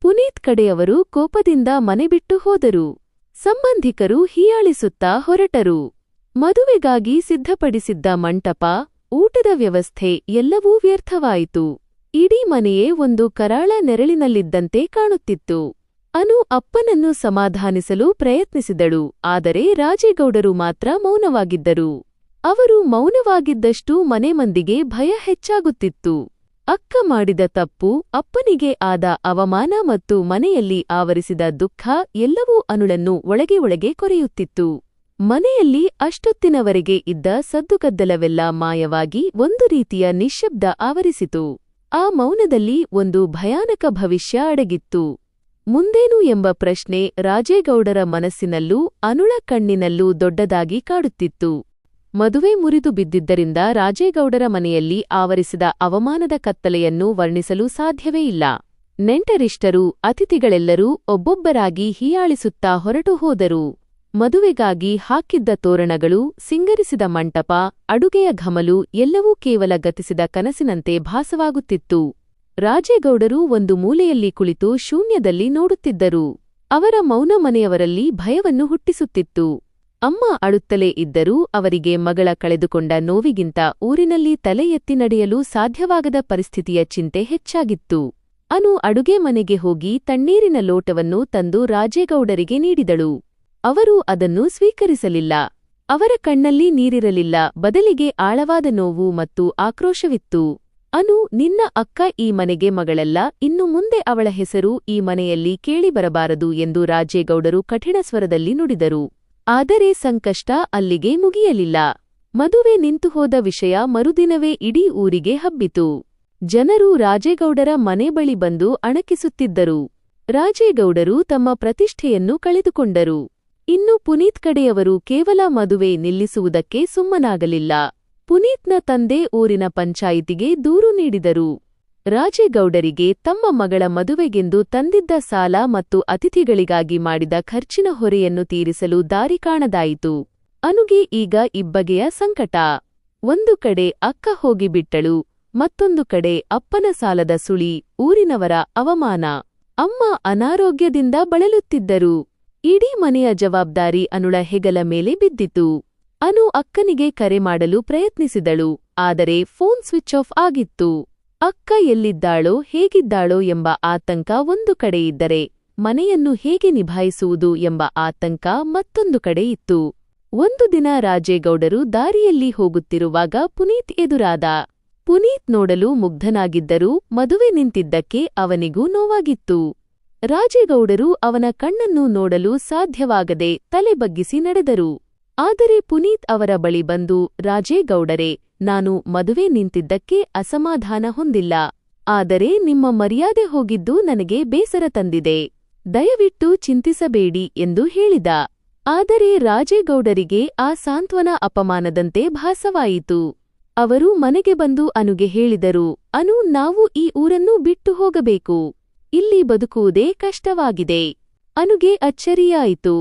ಪುನೀತ್ ಕಡೆಯವರು ಕೋಪದಿಂದ ಮನೆ ಬಿಟ್ಟು ಹೋದರು. ಸಂಬಂಧಿಕರು ಹೀಯಾಳಿಸುತ್ತಾ ಹೊರಟರು. ಮದುವೆಗಾಗಿ ಸಿದ್ಧಪಡಿಸಿದ್ದ ಮಂಟಪ, ಊಟದ ವ್ಯವಸ್ಥೆ ಎಲ್ಲವೂ ವ್ಯರ್ಥವಾಯಿತು. ಇಡೀ ಮನೆಯೇ ಒಂದು ಕರಾಳ ನೆರಳಿನಲ್ಲಿದ್ದಂತೆ ಕಾಣುತ್ತಿತ್ತು. ಅನು ಅಪ್ಪನನ್ನು ಸಮಾಧಾನಿಸಲು ಪ್ರಯತ್ನಿಸಿದಳು. ಆದರೆ ರಾಜೇಗೌಡರು ಮಾತ್ರ ಮೌನವಾಗಿದ್ದರು. ಅವರು ಮೌನವಾಗಿದ್ದಷ್ಟೂ ಮನೆ ಮಂದಿಗೆ ಭಯ ಹೆಚ್ಚಾಗುತ್ತಿತ್ತು. ಅಕ್ಕ ಮಾಡಿದ ತಪ್ಪು, ಅಪ್ಪನಿಗೆ ಆದ ಅವಮಾನ ಮತ್ತು ಮನೆಯಲ್ಲಿ ಆವರಿಸಿದ ದುಃಖ ಎಲ್ಲವೂ ಅನುಳನ್ನು ಒಳಗೆ ಕೊರೆಯುತ್ತಿತ್ತು. ಮನೆಯಲ್ಲಿ ಅಷ್ಟೊತ್ತಿನವರೆಗೆ ಇದ್ದ ಸದ್ದುಗದ್ದಲವೆಲ್ಲ ಮಾಯವಾಗಿ ಒಂದು ರೀತಿಯ ನಿಶ್ಶಬ್ದ ಆವರಿಸಿತು. ಆ ಮೌನದಲ್ಲಿ ಒಂದು ಭಯಾನಕ ಭವಿಷ್ಯ ಅಡಗಿತ್ತು. ಮುಂದೇನು ಎಂಬ ಪ್ರಶ್ನೆ ರಾಜೇಗೌಡರ ಮನಸ್ಸಿನಲ್ಲೂ ಅನುಳ ಕಣ್ಣಿನಲ್ಲೂ ದೊಡ್ಡದಾಗಿ ಕಾಡುತ್ತಿತ್ತು. ಮದುವೆ ಮುರಿದು ಬಿದ್ದಿದ್ದರಿಂದ ರಾಜೇಗೌಡರ ಮನೆಯಲ್ಲಿ ಆವರಿಸಿದ ಅವಮಾನದ ಕತ್ತಲೆಯನ್ನು ವರ್ಣಿಸಲು ಸಾಧ್ಯವೇ ಇಲ್ಲ. ನೆಂಟರಿಷ್ಟರು, ಅತಿಥಿಗಳೆಲ್ಲರೂ ಒಬ್ಬೊಬ್ಬರಾಗಿ ಹೀಯಾಳಿಸುತ್ತಾ ಹೊರಟು ಹೋದರು. ಮದುವೆಗಾಗಿ ಹಾಕಿದ್ದ ತೋರಣಗಳು, ಸಿಂಗರಿಸಿದ ಮಂಟಪ, ಅಡುಗೆಯ ಘಮಲು ಎಲ್ಲವೂ ಕೇವಲ ಗತಿಸಿದ ಕನಸಿನಂತೆ ಭಾಸವಾಗುತ್ತಿತ್ತು. ರಾಜೇಗೌಡರು ಒಂದು ಮೂಲೆಯಲ್ಲಿ ಕುಳಿತು ಶೂನ್ಯದಲ್ಲಿ ನೋಡುತ್ತಿದ್ದರು. ಅವರ ಮೌನ ಮನೆಯವರಲ್ಲಿ ಭಯವನ್ನು ಹುಟ್ಟಿಸುತ್ತಿತ್ತು. ಅಮ್ಮ ಅಳುತ್ತಲೇ ಇದ್ದರೂ ಅವರಿಗೆ ಮಗಳ ಕಳೆದುಕೊಂಡ ನೋವಿಗಿಂತ ಊರಿನಲ್ಲಿ ತಲೆ ಎತ್ತಿ ನಡೆಯಲು ಸಾಧ್ಯವಾಗದ ಪರಿಸ್ಥಿತಿಯ ಚಿಂತೆ ಹೆಚ್ಚಾಗಿತ್ತು. ಅನು ಅಡುಗೆ ಮನೆಗೆ ಹೋಗಿ ತಣ್ಣೀರಿನ ಲೋಟವನ್ನು ತಂದು ರಾಜೇಗೌಡರಿಗೆ ನೀಡಿದಳು. ಅವರು ಅದನ್ನು ಸ್ವೀಕರಿಸಲಿಲ್ಲ. ಅವರ ಕಣ್ಣಲ್ಲಿ ನೀರಿರಲಿಲ್ಲ, ಬದಲಿಗೆ ಆಳವಾದ ನೋವು ಮತ್ತು ಆಕ್ರೋಶವಿತ್ತು. ಅನು, ನಿನ್ನ ಅಕ್ಕ ಈ ಮನೆಗೆ ಮಗಳಲ್ಲ, ಇನ್ನು ಮುಂದೆ ಅವಳ ಹೆಸರು ಈ ಮನೆಯಲ್ಲಿ ಕೇಳಿಬರಬಾರದು ಎಂದು ರಾಜೇಗೌಡರು ಕಠಿಣ ಸ್ವರದಲ್ಲಿ ನುಡಿದರು. ಆದರೆ ಸಂಕಷ್ಟ ಅಲ್ಲಿಗೆ ಮುಗಿಯಲಿಲ್ಲ. ಮದುವೆ ನಿಂತುಹೋದ ವಿಷಯ ಮರುದಿನವೇ ಇಡೀ ಊರಿಗೆ ಹಬ್ಬಿತು. ಜನರು ರಾಜೇಗೌಡರ ಮನೆ ಬಳಿ ಬಂದು ಅಣಕಿಸುತ್ತಿದ್ದರು. ರಾಜೇಗೌಡರು ತಮ್ಮ ಪ್ರತಿಷ್ಠೆಯನ್ನು ಕಳೆದುಕೊಂಡರು. ಇನ್ನು ಪುನೀತ್ ಕಡೆಯವರು ಕೇವಲ ಮದುವೆ ನಿಲ್ಲಿಸುವುದಕ್ಕೆ ಸುಮ್ಮನಾಗಲಿಲ್ಲ. ಪುನೀತ್ನ ತಂದೆ ಊರಿನ ಪಂಚಾಯಿತಿಗೆ ದೂರು ನೀಡಿದರು. ರಾಜೇಗೌಡರಿಗೆ ತಮ್ಮ ಮಗಳ ಮದುವೆಗೆಂದು ತಂದಿದ್ದ ಸಾಲ ಮತ್ತು ಅತಿಥಿಗಳಿಗಾಗಿ ಮಾಡಿದ ಖರ್ಚಿನ ಹೊರೆಯನ್ನು ತೀರಿಸಲು ದಾರಿ ಕಾಣದಾಯಿತು. ಅನುಗೆ ಈಗ ಇಬ್ಬಗೆಯ ಸಂಕಟ. ಒಂದು ಕಡೆ ಅಕ್ಕ ಹೋಗಿಬಿಟ್ಟಳು, ಮತ್ತೊಂದು ಕಡೆ ಅಪ್ಪನ ಸಾಲದ ಸುಳಿ, ಊರಿನವರ ಅವಮಾನ. ಅಮ್ಮ ಅನಾರೋಗ್ಯದಿಂದ ಬಳಲುತ್ತಿದ್ದರು. ಇಡೀ ಮನೆಯ ಜವಾಬ್ದಾರಿ ಅನುಳ ಹೆಗಲ ಮೇಲೆ ಬಿದ್ದಿತು. ಅನು ಅಕ್ಕನಿಗೆ ಕರೆ ಮಾಡಲು ಪ್ರಯತ್ನಿಸಿದಳು, ಆದರೆ ಫೋನ್ ಸ್ವಿಚ್ ಆಫ್ ಆಗಿತ್ತು. ಅಕ್ಕ ಎಲ್ಲಿದ್ದಾಳೋ ಹೇಗಿದ್ದಾಳೋ ಎಂಬ ಆತಂಕ ಒಂದು ಕಡೆಯಿದ್ದರೆ, ಮನೆಯನ್ನು ಹೇಗೆ ನಿಭಾಯಿಸುವುದು ಎಂಬ ಆತಂಕ ಮತ್ತೊಂದು ಕಡೆ ಇತ್ತು. ಒಂದು ದಿನ ರಾಜೇಗೌಡರು ದಾರಿಯಲ್ಲಿ ಹೋಗುತ್ತಿರುವಾಗ ಪುನೀತ್ ಎದುರಾದ. ಪುನೀತ್ ನೋಡಲು ಮುಗ್ಧನಾಗಿದ್ದರೂ ಮದುವೆ ನಿಂತಿದ್ದಕ್ಕೆ ಅವನಿಗೂ ನೋವಾಗಿತ್ತು. ರಾಜೇಗೌಡರು ಅವನ ಕಣ್ಣನ್ನು ನೋಡಲು ಸಾಧ್ಯವಾಗದೆ ತಲೆ ಬಗ್ಗಿಸಿ ನಡೆದರು. ಆದರೆ ಪುನೀತ್ ಅವರ ಬಳಿ ಬಂದು, ರಾಜೇಗೌಡರೇ, ನಾನು ಮದುವೆ ನಿಂತಿದ್ದಕ್ಕೆ ಅಸಮಾಧಾನ ಹೊಂದಿಲ್ಲ. ಆದರೆ ನಿಮ್ಮ ಮರ್ಯಾದೆ ಹೋಗಿದ್ದು ನನಗೆ ಬೇಸರ ತಂದಿದೆ. ದಯವಿಟ್ಟು ಚಿಂತಿಸಬೇಡಿ ಎಂದು ಹೇಳಿದ. ಆದರೆ ರಾಜೇಗೌಡರಿಗೆ ಆ ಸಾಂತ್ವನ ಅಪಮಾನದಂತೆ ಭಾಸವಾಯಿತು. ಅವರು ಮನೆಗೆ ಬಂದು ಅನುಗೆ ಹೇಳಿದರು, ಅನು, ನಾವು ಈ ಊರನ್ನು ಬಿಟ್ಟು ಹೋಗಬೇಕು. ಇಲ್ಲಿ ಬದುಕುವುದೇ ಕಷ್ಟವಾಗಿದೆ. ಅನುಗೆ ಅಚ್ಚರಿಯಾಯಿತು.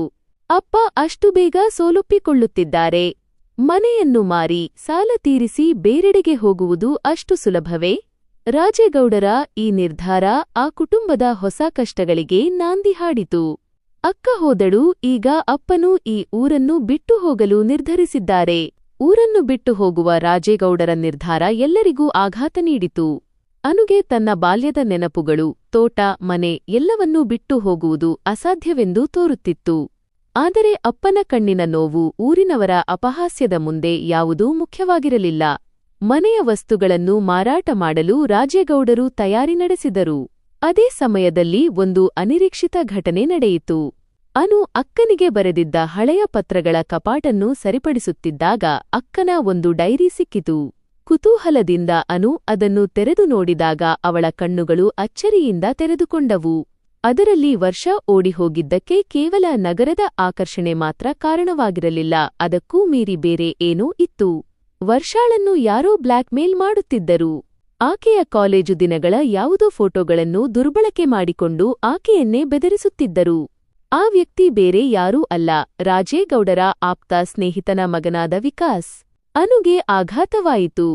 ಅಪ್ಪ ಅಷ್ಟು ಬೇಗ ಸೋಲೊಪ್ಪಿಕೊಳ್ಳುತ್ತಿದ್ದಾರೆ. ಮನೆಯನ್ನು ಮಾರಿ ಸಾಲ ತೀರಿಸಿ ಬೇರೆಡೆಗೆ ಹೋಗುವುದು ಅಷ್ಟು ಸುಲಭವೇ? ರಾಜೇಗೌಡರ ಈ ನಿರ್ಧಾರ ಆ ಕುಟುಂಬದ ಹೊಸ ಕಷ್ಟಗಳಿಗೆ ನಾಂದಿ ಹಾಡಿತು. ಅಕ್ಕ ಹೋದಳು, ಈಗ ಅಪ್ಪನೂ ಈ ಊರನ್ನು ಬಿಟ್ಟು ಹೋಗಲು ನಿರ್ಧರಿಸಿದ್ದಾರೆ. ಊರನ್ನು ಬಿಟ್ಟು ಹೋಗುವ ರಾಜೇಗೌಡರ ನಿರ್ಧಾರ ಎಲ್ಲರಿಗೂ ಆಘಾತ ನೀಡಿತು. ಅನುಗೆ ತನ್ನ ಬಾಲ್ಯದ ನೆನಪುಗಳು, ತೋಟ, ಮನೆ ಎಲ್ಲವನ್ನೂ ಬಿಟ್ಟು ಹೋಗುವುದು ಅಸಾಧ್ಯವೆಂದು ತೋರುತ್ತಿತ್ತು. ಆದರೆ ಅಪ್ಪನ ಕಣ್ಣಿನ ನೋವು, ಊರಿನವರ ಅಪಹಾಸ್ಯದ ಮುಂದೆ ಯಾವುದೂ ಮುಖ್ಯವಾಗಿರಲಿಲ್ಲ. ಮನೆಯ ವಸ್ತುಗಳನ್ನು ಮಾರಾಟ ಮಾಡಲು ರಾಜೇಗೌಡರು ತಯಾರಿ ನಡೆಸಿದರು. ಅದೇ ಸಮಯದಲ್ಲಿ ಒಂದು ಅನಿರೀಕ್ಷಿತ ಘಟನೆ ನಡೆಯಿತು. ಅನು ಅಕ್ಕನಿಗೆ ಬರೆದಿದ್ದ ಹಳೆಯ ಪತ್ರಗಳ ಕಪಾಟನ್ನು ಸರಿಪಡಿಸುತ್ತಿದ್ದಾಗ ಅಕ್ಕನ ಒಂದು ಡೈರಿ ಸಿಕ್ಕಿತು. ಕುತೂಹಲದಿಂದ ಅನು ಅದನ್ನು ತೆರೆದು ನೋಡಿದಾಗ ಅವಳ ಕಣ್ಣುಗಳು ಅಚ್ಚರಿಯಿಂದ ತೆರೆದುಕೊಂಡವು. ಅದರಲ್ಲಿ ವರ್ಷ ಓಡಿಹೋಗಿದ್ದಕ್ಕೆ ಕೇವಲ ನಗರದ ಆಕರ್ಷಣೆ ಮಾತ್ರ ಕಾರಣವಾಗಿರಲಿಲ್ಲ, ಅದಕ್ಕೂ ಮೀರಿ ಬೇರೆ ಏನೋ ಇತ್ತು. ವರ್ಷಾಳನ್ನು ಯಾರೋ ಬ್ಲ್ಯಾಕ್ಮೇಲ್ ಮಾಡುತ್ತಿದ್ದರು. ಆಕೆಯ ಕಾಲೇಜು ದಿನಗಳ ಯಾವುದೋ ಫೋಟೋಗಳನ್ನು ದುರ್ಬಳಕೆ ಮಾಡಿಕೊಂಡು ಆಕೆಯನ್ನೇ ಬೆದರಿಸುತ್ತಿದ್ದರು. ಆ ವ್ಯಕ್ತಿ ಬೇರೆ ಯಾರೂ ಅಲ್ಲ, ರಾಜೇಗೌಡರ ಆಪ್ತ ಸ್ನೇಹಿತನ ಮಗನಾದ ವಿಕಾಸ್. ಅನುಗೆ ಆಘಾತವಾಯಿತು.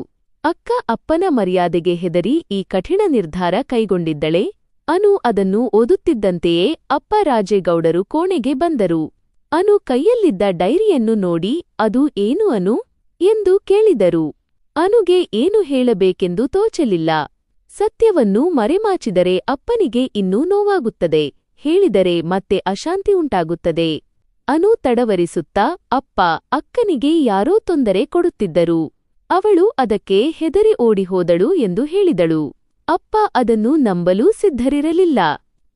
ಅಕ್ಕ ಅಪ್ಪನ ಮರ್ಯಾದೆಗೆ ಹೆದರಿ ಈ ಕಠಿಣ ನಿರ್ಧಾರ ಕೈಗೊಂಡಿದ್ದಳೆ. ಅನು ಅದನ್ನು ಓದುತ್ತಿದ್ದಂತೆಯೇ ಅಪ್ಪ ರಾಜೇಗೌಡರು ಕೋಣೆಗೆ ಬಂದರು. ಅನು ಕೈಯಲ್ಲಿದ್ದ ಡೈರಿಯನ್ನು ನೋಡಿ, ಅದು ಏನು ಅನು ಎಂದು ಕೇಳಿದರು. ಅನುಗೆ ಏನು ಹೇಳಬೇಕೆಂದು ತೋಚಲಿಲ್ಲ. ಸತ್ಯವನ್ನು ಮರೆಮಾಚಿದರೆ ಅಪ್ಪನಿಗೆ ಇನ್ನೂ ನೋವಾಗುತ್ತದೆ, ಹೇಳಿದರೆ ಮತ್ತೆ ಅಶಾಂತಿ ಉಂಟಾಗುತ್ತದೆ. ಅನು ತಡವರಿಸುತ್ತಾ, ಅಪ್ಪ, ಅಕ್ಕನಿಗೆ ಯಾರೋ ತೊಂದರೆ ಕೊಡುತ್ತಿದ್ದರು, ಅವಳು ಅದಕ್ಕೆ ಹೆದರಿ ಓಡಿಹೋದಳು ಎಂದು ಹೇಳಿದಳು. ಅಪ್ಪ ಅದನ್ನು ನಂಬಲು ಸಿದ್ಧರಿರಲಿಲ್ಲ.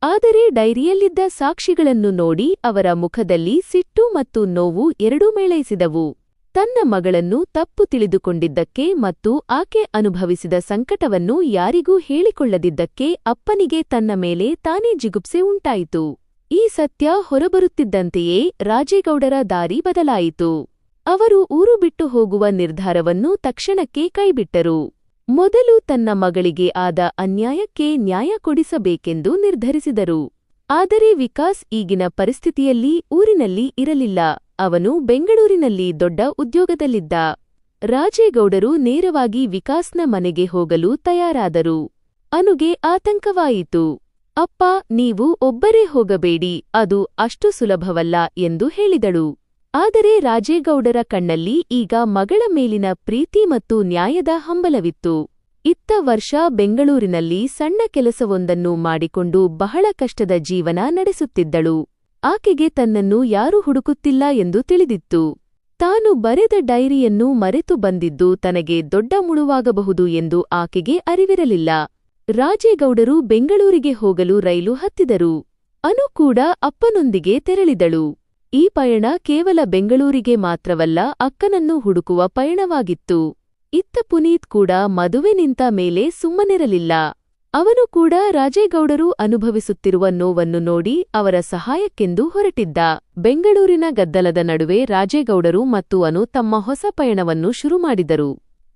ಆದರೆ ಡೈರಿಯಲ್ಲಿದ್ದ ಸಾಕ್ಷಿಗಳನ್ನು ನೋಡಿ ಅವರ ಮುಖದಲ್ಲಿ ಸಿಟ್ಟು ಮತ್ತು ನೋವು ಎರಡೂ ಮೇಳೈಸಿದವು. ತನ್ನ ಮಗಳನ್ನು ತಪ್ಪು ತಿಳಿದುಕೊಂಡಿದ್ದಕ್ಕೆ ಮತ್ತು ಆಕೆ ಅನುಭವಿಸಿದ ಸಂಕಟವನ್ನು ಯಾರಿಗೂ ಹೇಳಿಕೊಳ್ಳದಿದ್ದಕ್ಕೆ ಅಪ್ಪನಿಗೆ ತನ್ನ ಮೇಲೆ ತಾನೇ ಜಿಗುಪ್ಸೆ ಉಂಟಾಯಿತು. ಈ ಸತ್ಯ ಹೊರಬರುತ್ತಿದ್ದಂತೆಯೇ ರಾಜೇಗೌಡರ ದಾರಿ ಬದಲಾಯಿತು. ಅವರು ಊರು ಬಿಟ್ಟು ಹೋಗುವ ನಿರ್ಧಾರವನ್ನು ತಕ್ಷಣಕ್ಕೆ ಕೈಬಿಟ್ಟರು. ಮೊದಲು ತನ್ನ ಮಗಳಿಗೆ ಆದ ಅನ್ಯಾಯಕ್ಕೆ ನ್ಯಾಯ ಕೊಡಿಸಬೇಕೆಂದು ನಿರ್ಧರಿಸಿದರು. ಆದರೆ ವಿಕಾಸ್ ಈಗಿನ ಪರಿಸ್ಥಿತಿಯಲ್ಲಿ ಊರಿನಲ್ಲಿ ಇರಲಿಲ್ಲ. ಅವನು ಬೆಂಗಳೂರಿನಲ್ಲಿ ದೊಡ್ಡ ಉದ್ಯೋಗದಲ್ಲಿದ್ದ. ರಾಜೇಗೌಡರು ನೇರವಾಗಿ ವಿಕಾಸ್ನ ಮನೆಗೆ ಹೋಗಲು ತಯಾರಾದರು. ಅನುಗೆ ಆತಂಕವಾಯಿತು. ಅಪ್ಪ, ನೀವು ಒಬ್ಬರೇ ಹೋಗಬೇಡಿ, ಅದು ಅಷ್ಟು ಸುಲಭವಲ್ಲ ಎಂದು ಹೇಳಿದಳು. ಆದರೆ ರಾಜೇಗೌಡರ ಕಣ್ಣಲ್ಲಿ ಈಗ ಮಗಳ ಮೇಲಿನ ಪ್ರೀತಿ ಮತ್ತು ನ್ಯಾಯದ ಹಂಬಲವಿತ್ತು. ಇತ್ತ ವರ್ಷ ಬೆಂಗಳೂರಿನಲ್ಲಿ ಸಣ್ಣ ಕೆಲಸವೊಂದನ್ನು ಮಾಡಿಕೊಂಡು ಬಹಳ ಕಷ್ಟದ ಜೀವನ ನಡೆಸುತ್ತಿದ್ದಳು. ಆಕೆಗೆ ತನ್ನನ್ನು ಯಾರೂ ಹುಡುಕುತ್ತಿಲ್ಲ ಎಂದು ತಿಳಿದಿತ್ತು. ತಾನು ಬರೆದ ಡೈರಿಯನ್ನು ಮರೆತು ಬಂದಿದ್ದು ತನಗೆ ದೊಡ್ಡ ಮುಳುವಾಗಬಹುದು ಎಂದು ಆಕೆಗೆ ಅರಿವಿರಲಿಲ್ಲ. ರಾಜೇಗೌಡರು ಬೆಂಗಳೂರಿಗೆ ಹೋಗಲು ರೈಲು ಹತ್ತಿದರು. ಅನು ಕೂಡ ಅಪ್ಪನೊಂದಿಗೆ ತೆರಳಿದಳು. ಈ ಪಯಣ ಕೇವಲ ಬೆಂಗಳೂರಿಗೆ ಮಾತ್ರವಲ್ಲ, ಅಕ್ಕನನ್ನು ಹುಡುಕುವ ಪಯಣವಾಗಿತ್ತು. ಇತ್ತ ಪುನೀತ್ ಕೂಡ ಮದುವೆ ನಿಂತ ಮೇಲೆ ಸುಮ್ಮನಿರಲಿಲ್ಲ. ಅವನು ಕೂಡ ರಾಜೇಗೌಡರು ಅನುಭವಿಸುತ್ತಿರುವ ನೋವನ್ನು ನೋಡಿ ಅವರ ಸಹಾಯಕ್ಕೆಂದು ಹೊರಟಿದ್ದ. ಬೆಂಗಳೂರಿನ ಗದ್ದಲದ ನಡುವೆ ರಾಜೇಗೌಡರು ಮತ್ತು ಅನು ತಮ್ಮ ಹೊಸ ಪಯಣವನ್ನು ಶುರುಮಾಡಿದರು.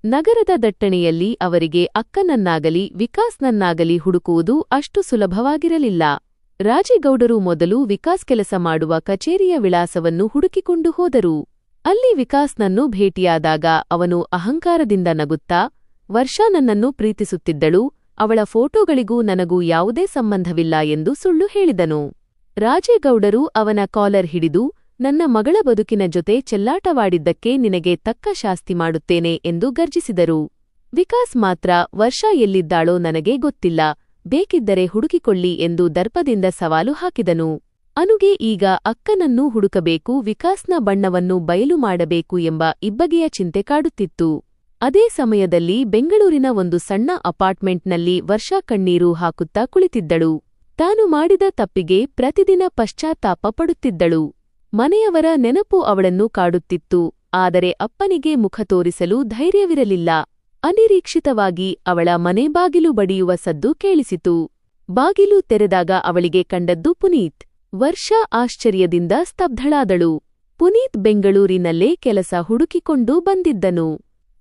ನಗರದ ದಟ್ಟಣೆಯಲ್ಲಿ ಅವರಿಗೆ ಅಕ್ಕನನ್ನಾಗಲಿ ವಿಕಾಸ್ನನ್ನಾಗಲಿ ಹುಡುಕುವುದು ಅಷ್ಟು ಸುಲಭವಾಗಿರಲಿಲ್ಲ. ರಾಜೇಗೌಡರು ಮೊದಲು ವಿಕಾಸ್ ಕೆಲಸ ಮಾಡುವ ಕಚೇರಿಯ ವಿಳಾಸವನ್ನು ಹುಡುಕಿಕೊಂಡು ಹೋದರು. ಅಲ್ಲಿ ವಿಕಾಸ್ನನ್ನು ಭೇಟಿಯಾದಾಗ ಅವನು ಅಹಂಕಾರದಿಂದ ನಗುತ್ತಾ, ವರ್ಷಾ ನನ್ನನ್ನು ಪ್ರೀತಿಸುತ್ತಿದ್ದಳು, ಅವಳ ಫೋಟೋಗಳಿಗೂ ನನಗೂ ಯಾವುದೇ ಸಂಬಂಧವಿಲ್ಲ ಎಂದು ಸುಳ್ಳು ಹೇಳಿದನು. ರಾಜೇಗೌಡರು ಅವನ ಕಾಲರ್ ಹಿಡಿದು, ನನ್ನ ಮಗಳ ಬದುಕಿನ ಜೊತೆ ಚೆಲ್ಲಾಟವಾಡಿದ್ದಕ್ಕೆ ನಿನಗೆ ತಕ್ಕ ಶಾಸ್ತಿ ಮಾಡುತ್ತೇನೆ ಎಂದು ಗರ್ಜಿಸಿದರು. ವಿಕಾಸ್ ಮಾತ್ರ, ವರ್ಷಾ ಎಲ್ಲಿದ್ದಾಳೋ ನನಗೆ ಗೊತ್ತಿಲ್ಲ, ಬೇಕಿದ್ದರೆ ಹುಡುಕಿಕೊಳ್ಳಿ ಎಂದು ದರ್ಪದಿಂದ ಸವಾಲು ಹಾಕಿದನು. ಅನುಗೆ ಈಗ ಅಕ್ಕನನ್ನೂ ಹುಡುಕಬೇಕು, ವಿಕಾಸ್ನ ಬಣ್ಣವನ್ನು ಬಯಲು ಮಾಡಬೇಕು ಎಂಬ ಇಬ್ಬಗೆಯ ಚಿಂತೆ ಕಾಡುತ್ತಿತ್ತು. ಅದೇ ಸಮಯದಲ್ಲಿ ಬೆಂಗಳೂರಿನ ಒಂದು ಸಣ್ಣ ಅಪಾರ್ಟ್ಮೆಂಟ್ನಲ್ಲಿ ವರ್ಷಾ ಕಣ್ಣೀರು ಹಾಕುತ್ತಾ ಕುಳಿತಿದ್ದಳು. ತಾನು ಮಾಡಿದ ತಪ್ಪಿಗೆ ಪ್ರತಿದಿನ ಪಶ್ಚಾತ್ತಾಪ ಪಡುತ್ತಿದ್ದಳು. ಮನೆಯವರ ನೆನಪು ಅವಳನ್ನು ಕಾಡುತ್ತಿತ್ತು. ಆದರೆ ಅಪ್ಪನಿಗೆ ಮುಖ ತೋರಿಸಲು ಧೈರ್ಯವಿರಲಿಲ್ಲ. ಅನಿರೀಕ್ಷಿತವಾಗಿ ಅವಳ ಮನೆ ಬಾಗಿಲು ಬಡಿಯುವ ಸದ್ದು ಕೇಳಿಸಿತು. ಬಾಗಿಲು ತೆರೆದಾಗ ಅವಳಿಗೆ ಕಂಡದ್ದು ಪುನೀತ್. ವರ್ಷಾ ಆಶ್ಚರ್ಯದಿಂದ ಸ್ತಬ್ಧಳಾದಳು. ಪುನೀತ್ ಬೆಂಗಳೂರಿನಲ್ಲೇ ಕೆಲಸ ಹುಡುಕಿಕೊಂಡು ಬಂದಿದ್ದನು.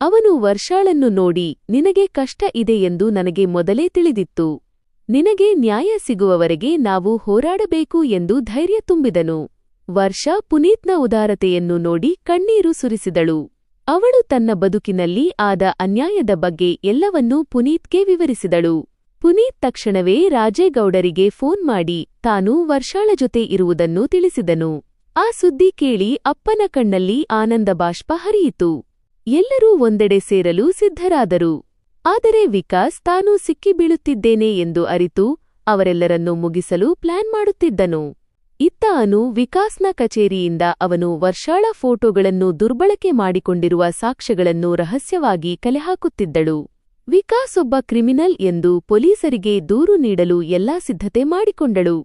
ಅವನು ವರ್ಷಾಳನ್ನು ನೋಡಿ, ನಿನಗೆ ಕಷ್ಟ ಇದೆ ಎಂದು ನನಗೆ ಮೊದಲೇ ತಿಳಿದಿತ್ತು. ನಿನಗೆ ನ್ಯಾಯ ಸಿಗುವವರೆಗೆ ನಾವು ಹೋರಾಡಬೇಕು ಎಂದು ಧೈರ್ಯ ತುಂಬಿದನು. ವರ್ಷಾ ಪುನೀತ್ನ ಉದಾರತೆಯನ್ನು ನೋಡಿ ಕಣ್ಣೀರು ಸುರಿಸಿದಳು. ಅವಳು ತನ್ನ ಬದುಕಿನಲ್ಲಿ ಆದ ಅನ್ಯಾಯದ ಬಗ್ಗೆ ಎಲ್ಲವನ್ನೂ ಪುನೀತ್ಗೆ ವಿವರಿಸಿದಳು. ಪುನೀತ್ ತಕ್ಷಣವೇ ರಾಜೇಗೌಡರಿಗೆ ಫೋನ್ ಮಾಡಿ ತಾನು ವರ್ಷಾಳ ಜೊತೆ ಇರುವುದನ್ನು ತಿಳಿಸಿದನು. ಆ ಸುದ್ದಿ ಕೇಳಿ ಅಪ್ಪನ ಕಣ್ಣಲ್ಲಿ ಆನಂದ ಬಾಷ್ಪ ಹರಿಯಿತು. ಎಲ್ಲರೂ ಒಂದೆಡೆ ಸೇರಲು ಸಿದ್ಧರಾದರು. ಆದರೆ ವಿಕಾಸ್ ತಾನು ಸಿಕ್ಕಿಬೀಳುತ್ತಿದ್ದೇನೆ ಎಂದು ಅರಿತು ಅವರೆಲ್ಲರನ್ನೂ ಮುಗಿಸಲು ಪ್ಲಾನ್ ಮಾಡುತ್ತಿದ್ದನು. ಇತ್ತ ಅನು ವಿಕಾಸ್ನ ಕಚೇರಿಯಿಂದ ಅವನು ವರ್ಷಾಳ ಫೋಟೋಗಳನ್ನು ದುರ್ಬಳಕೆ ಮಾಡಿಕೊಂಡಿರುವ ಸಾಕ್ಷ್ಯಗಳನ್ನು ರಹಸ್ಯವಾಗಿ ಕಲೆಹಾಕುತ್ತಿದ್ದಳು. ವಿಕಾಸ್ ಒಬ್ಬ ಕ್ರಿಮಿನಲ್ ಎಂದು ಪೊಲೀಸರಿಗೆ ದೂರು ನೀಡಲು ಎಲ್ಲಾ ಸಿದ್ಧತೆ ಮಾಡಿಕೊಂಡಳು.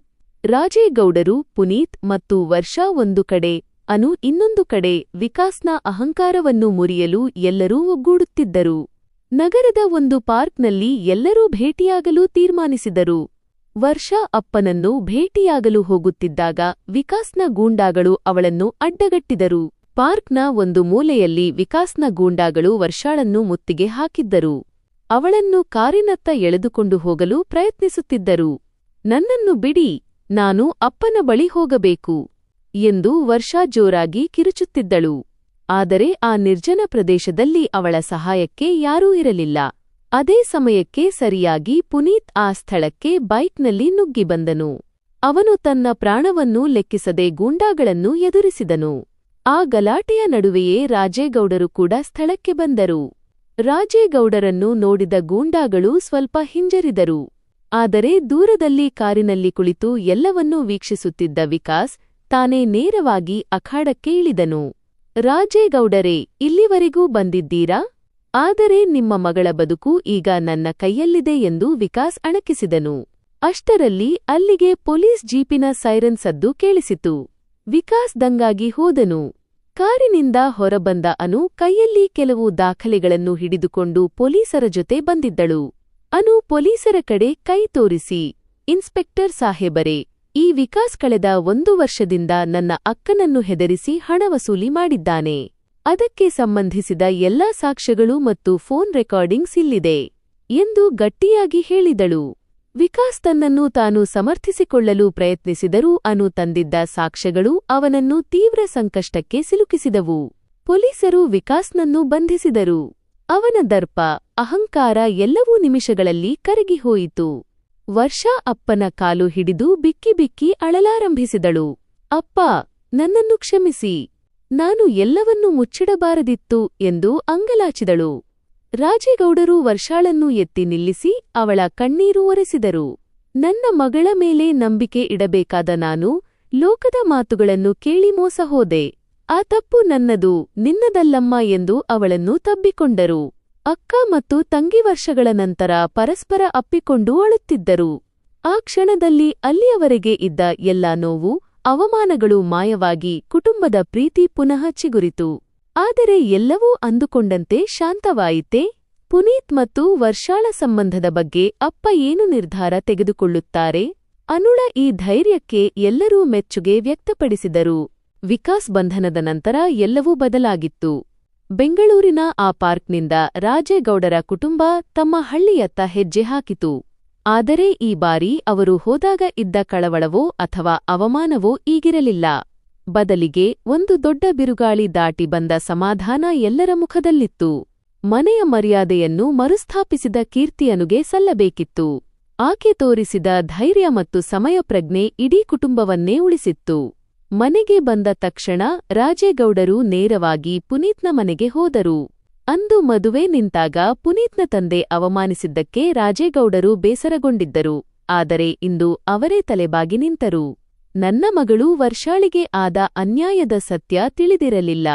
ರಾಜೇಗೌಡರು, ಪುನೀತ್ ಮತ್ತು ವರ್ಷಾ ಒಂದು ಕಡೆ, ಅನು ಇನ್ನೊಂದು ಕಡೆ ವಿಕಾಸ್ನ ಅಹಂಕಾರವನ್ನು ಮುರಿಯಲು ಎಲ್ಲರೂ ಒಗ್ಗೂಡುತ್ತಿದ್ದರು. ನಗರದ ಒಂದು ಪಾರ್ಕ್ನಲ್ಲಿ ಎಲ್ಲರೂ ಭೇಟಿಯಾಗಲು ತೀರ್ಮಾನಿಸಿದರು. ವರ್ಷಾ ಅಪ್ಪನನ್ನು ಭೇಟಿಯಾಗಲು ಹೋಗುತ್ತಿದ್ದಾಗ ವಿಕಾಸ್ನ ಗೂಂಡಾಗಳು ಅವಳನ್ನು ಅಡ್ಡಗಟ್ಟಿದರು. ಪಾರ್ಕ್ನ ಒಂದು ಮೂಲೆಯಲ್ಲಿ ವಿಕಾಸ್ನ ಗೂಂಡಾಗಳು ವರ್ಷಾಳನ್ನು ಮುತ್ತಿಗೆ ಹಾಕಿದ್ದರು. ಅವಳನ್ನು ಕಾರಿನತ್ತ ಎಳೆದುಕೊಂಡು ಹೋಗಲು ಪ್ರಯತ್ನಿಸುತ್ತಿದ್ದರು. ನನ್ನನ್ನು ಬಿಡಿ, ನಾನು ಅಪ್ಪನ ಬಳಿ ಹೋಗಬೇಕು ಎಂದು ವರ್ಷಾ ಜೋರಾಗಿ ಕಿರುಚುತ್ತಿದ್ದಳು. ಆದರೆ ಆ ನಿರ್ಜನ ಪ್ರದೇಶದಲ್ಲಿ ಅವಳ ಸಹಾಯಕ್ಕೆ ಯಾರೂ ಇರಲಿಲ್ಲ. ಅದೇ ಸಮಯಕ್ಕೆ ಸರಿಯಾಗಿ ಪುನೀತ್ ಆ ಸ್ಥಳಕ್ಕೆ ಬೈಕ್ನಲ್ಲಿ ನುಗ್ಗಿ ಬಂದನು. ಅವನು ತನ್ನ ಪ್ರಾಣವನ್ನೂ ಲೆಕ್ಕಿಸದೆ ಗೂಂಡಾಗಳನ್ನು ಎದುರಿಸಿದನು. ಆ ಗಲಾಟೆಯ ನಡುವೆಯೇ ರಾಜೇಗೌಡರು ಕೂಡ ಸ್ಥಳಕ್ಕೆ ಬಂದರು. ರಾಜೇಗೌಡರನ್ನು ನೋಡಿದ ಗೂಂಡಾಗಳು ಸ್ವಲ್ಪ ಹಿಂಜರಿದರು. ಆದರೆ ದೂರದಲ್ಲಿ ಕಾರಿನಲ್ಲಿ ಕುಳಿತು ಎಲ್ಲವನ್ನೂ ವೀಕ್ಷಿಸುತ್ತಿದ್ದ ವಿಕಾಸ್ ತಾನೇ ನೇರವಾಗಿ ಅಖಾಡಕ್ಕೆ ಇಳಿದನು. ರಾಜೇಗೌಡರೇ, ಇಲ್ಲಿವರೆಗೂ ಬಂದಿದ್ದೀರಾ? ಆದರೆ ನಿಮ್ಮ ಮಗಳ ಬದುಕು ಈಗ ನನ್ನ ಕೈಯಲ್ಲಿದೆ ಎಂದು ವಿಕಾಸ್ ಅಣಕಿಸಿದನು. ಅಷ್ಟರಲ್ಲಿ ಅಲ್ಲಿಗೆ ಪೊಲೀಸ್ ಜೀಪಿನ ಸೈರನ್ ಸದ್ದು ಕೇಳಿಸಿತು. ವಿಕಾಸ್ ದಂಗಾಗಿ ಹೋದನು. ಕಾರಿನಿಂದ ಹೊರಬಂದ ಅನು ಕೈಯಲ್ಲಿ ಕೆಲವು ದಾಖಲೆಗಳನ್ನು ಹಿಡಿದುಕೊಂಡು ಪೊಲೀಸರ ಜೊತೆ ಬಂದಿದ್ದಳು. ಅನು ಪೊಲೀಸರ ಕಡೆ ಕೈ ತೋರಿಸಿ, ಇನ್ಸ್ಪೆಕ್ಟರ್ ಸಾಹೇಬರೇ, ಈ ವಿಕಾಸ್ ಕಳೆದ 1 ವರ್ಷದಿಂದ ನನ್ನ ಅಕ್ಕನನ್ನು ಹೆದರಿಸಿ ಹಣ ವಸೂಲಿ ಮಾಡಿದ್ದಾನೆ. ಅದಕ್ಕೆ ಸಂಬಂಧಿಸಿದ ಎಲ್ಲಾ ಸಾಕ್ಷ್ಯಗಳು ಮತ್ತು ಫೋನ್ ರೆಕಾರ್ಡಿಂಗ್ಸ್ ಇಲ್ಲಿದೆ ಎಂದು ಗಟ್ಟಿಯಾಗಿ ಹೇಳಿದಳು. ವಿಕಾಸ್ ತನ್ನನ್ನು ತಾನು ಸಮರ್ಥಿಸಿಕೊಳ್ಳಲು ಪ್ರಯತ್ನಿಸಿದರೂ ಅನು ತಂದಿದ್ದ ಸಾಕ್ಷ್ಯಗಳು ಅವನನ್ನು ತೀವ್ರ ಸಂಕಷ್ಟಕ್ಕೆ ಸಿಲುಕಿಸಿದವು. ಪೊಲೀಸರು ವಿಕಾಸ್ನನ್ನು ಬಂಧಿಸಿದರು. ಅವನ ದರ್ಪ, ಅಹಂಕಾರ ಎಲ್ಲವೂ ನಿಮಿಷಗಳಲ್ಲಿ ಕರಗಿಹೋಯಿತು. ವರ್ಷಾ ಅಪ್ಪನ ಕಾಲು ಹಿಡಿದು ಬಿಕ್ಕಿ ಬಿಕ್ಕಿ ಅಳಲಾರಂಭಿಸಿದಳು. ಅಪ್ಪ, ನನ್ನನ್ನು ಕ್ಷಮಿಸಿ. ನಾನು ಎಲ್ಲವನ್ನೂ ಮುಚ್ಚಿಡಬಾರದಿತ್ತು ಎಂದು ಅಂಗಲಾಚಿದಳು. ರಾಜೇಗೌಡರು ವರ್ಷಾಳನ್ನು ಎತ್ತಿ ನಿಲ್ಲಿಸಿ ಅವಳ ಕಣ್ಣೀರು ಒರೆಸಿದರು. ನನ್ನ ಮಗಳ ಮೇಲೆ ನಂಬಿಕೆ ಇಡಬೇಕಾದ ನಾನು ಲೋಕದ ಮಾತುಗಳನ್ನು ಕೇಳಿ ಮೋಸ ಹೋದೆ. ಆ ತಪ್ಪು ನನ್ನದು, ನಿನ್ನದಲ್ಲಮ್ಮ ಎಂದು ಅವಳನ್ನು ತಬ್ಬಿಕೊಂಡರು. ಅಕ್ಕ ಮತ್ತು ತಂಗಿ ವರ್ಷಗಳ ನಂತರ ಪರಸ್ಪರ ಅಪ್ಪಿಕೊಂಡು ಅಳುತ್ತಿದ್ದರು. ಆ ಕ್ಷಣದಲ್ಲಿ ಅಲ್ಲಿಯವರೆಗೆ ಇದ್ದ ಎಲ್ಲಾ ನೋವು, ಅವಮಾನಗಳು ಮಾಯವಾಗಿ ಕುಟುಂಬದ ಪ್ರೀತಿ ಪುನಃ ಚಿಗುರಿತು. ಆದರೆ ಎಲ್ಲವೂ ಅಂದುಕೊಂಡಂತೆ ಶಾಂತವಾಯಿತೆ? ಪುನೀತ್ ಮತ್ತು ವರ್ಷಾಳ ಸಂಬಂಧದ ಬಗ್ಗೆ ಅಪ್ಪ ಏನು ನಿರ್ಧಾರ ತೆಗೆದುಕೊಳ್ಳುತ್ತಾರೆ? ಅನುಳ ಈ ಧೈರ್ಯಕ್ಕೆ ಎಲ್ಲರೂ ಮೆಚ್ಚುಗೆ ವ್ಯಕ್ತಪಡಿಸಿದರು. ವಿಕಾಸ್ ಬಂಧನದ ನಂತರ ಎಲ್ಲವೂ ಬದಲಾಗಿತ್ತು. ಬೆಂಗಳೂರಿನ ಆ ಪಾರ್ಕ್ನಿಂದ ರಾಜೇಗೌಡರ ಕುಟುಂಬ ತಮ್ಮ ಹಳ್ಳಿಯತ್ತ ಹೆಜ್ಜೆ ಹಾಕಿತು. ಆದರೆ ಈ ಬಾರಿ ಅವರು ಹೋದಾಗ ಇದ್ದ ಕಳವಳವೋ ಅಥವಾ ಅವಮಾನವೋ ಈಗಿರಲಿಲ್ಲ. ಬದಲಿಗೆ ಒಂದು ದೊಡ್ಡ ಬಿರುಗಾಳಿ ದಾಟಿ ಬಂದ ಸಮಾಧಾನ ಎಲ್ಲರ ಮುಖದಲ್ಲಿತ್ತು. ಮನೆಯ ಮರ್ಯಾದೆಯನ್ನು ಮರುಸ್ಥಾಪಿಸಿದ ಕೀರ್ತಿಯನುಗೆ ಸಲ್ಲಬೇಕಿತ್ತು. ಆಕೆ ತೋರಿಸಿದ ಧೈರ್ಯ ಮತ್ತು ಸಮಯಪ್ರಜ್ಞೆ ಇಡೀ ಕುಟುಂಬವನ್ನೇ ಉಳಿಸಿತ್ತು. ಮನೆಗೆ ಬಂದ ತಕ್ಷಣ ರಾಜೇಗೌಡರು ನೇರವಾಗಿ ಪುನೀತ್ನ ಮನೆಗೆ ಹೋದರು. ಅಂದು ಮದುವೆ ನಿಂತಾಗ ಪುನೀತ್ನ ತಂದೆ ಅವಮಾನಿಸಿದ್ದಕ್ಕೆ ರಾಜೇಗೌಡರು ಬೇಸರಗೊಂಡಿದ್ದರು. ಆದರೆ ಇಂದು ಅವರೇ ತಲೆಬಾಗಿ ನಿಂತರು. ನನ್ನ ಮಗಳು ವರ್ಷಾಳಿಗೆ ಆದ ಅನ್ಯಾಯದ ಸತ್ಯ ತಿಳಿದಿರಲಿಲ್ಲ.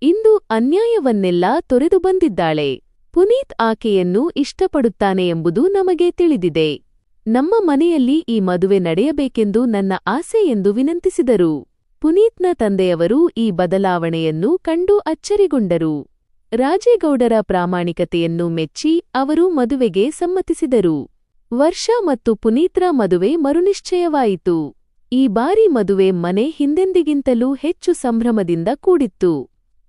ಇಂದು ಅನ್ಯಾಯವನ್ನೆಲ್ಲ ತೊರೆದು ಬಂದಿದ್ದಾಳೆ. ಪುನೀತ್ ಆಕೆಯನ್ನು ಇಷ್ಟಪಡುತ್ತಾನೆ ಎಂಬುದು ನಮಗೆ ತಿಳಿದಿದೆ. ನಮ್ಮ ಮನೆಯಲ್ಲಿ ಈ ಮದುವೆ ನಡೆಯಬೇಕೆಂದು ನನ್ನ ಆಸೆ ಎಂದು ವಿನಂತಿಸಿದರು. ಪುನೀತ್ನ ತಂದೆಯವರು ಈ ಬದಲಾವಣೆಯನ್ನು ಕಂಡು ಅಚ್ಚರಿಗೊಂಡರು. ರಾಜೇಗೌಡರ ಪ್ರಾಮಾಣಿಕತೆಯನ್ನು ಮೆಚ್ಚಿ ಅವರು ಮದುವೆಗೆ ಸಮ್ಮತಿಸಿದರು. ವರ್ಷಾ ಮತ್ತು ಪುನೀತ್ರ ಮದುವೆ ಮರುನಿಶ್ಚಯವಾಯಿತು. ಈ ಬಾರಿ ಮದುವೆ ಮನೆ ಹಿಂದೆಂದಿಗಿಂತಲೂ ಹೆಚ್ಚು ಸಂಭ್ರಮದಿಂದ ಕೂಡಿತ್ತು.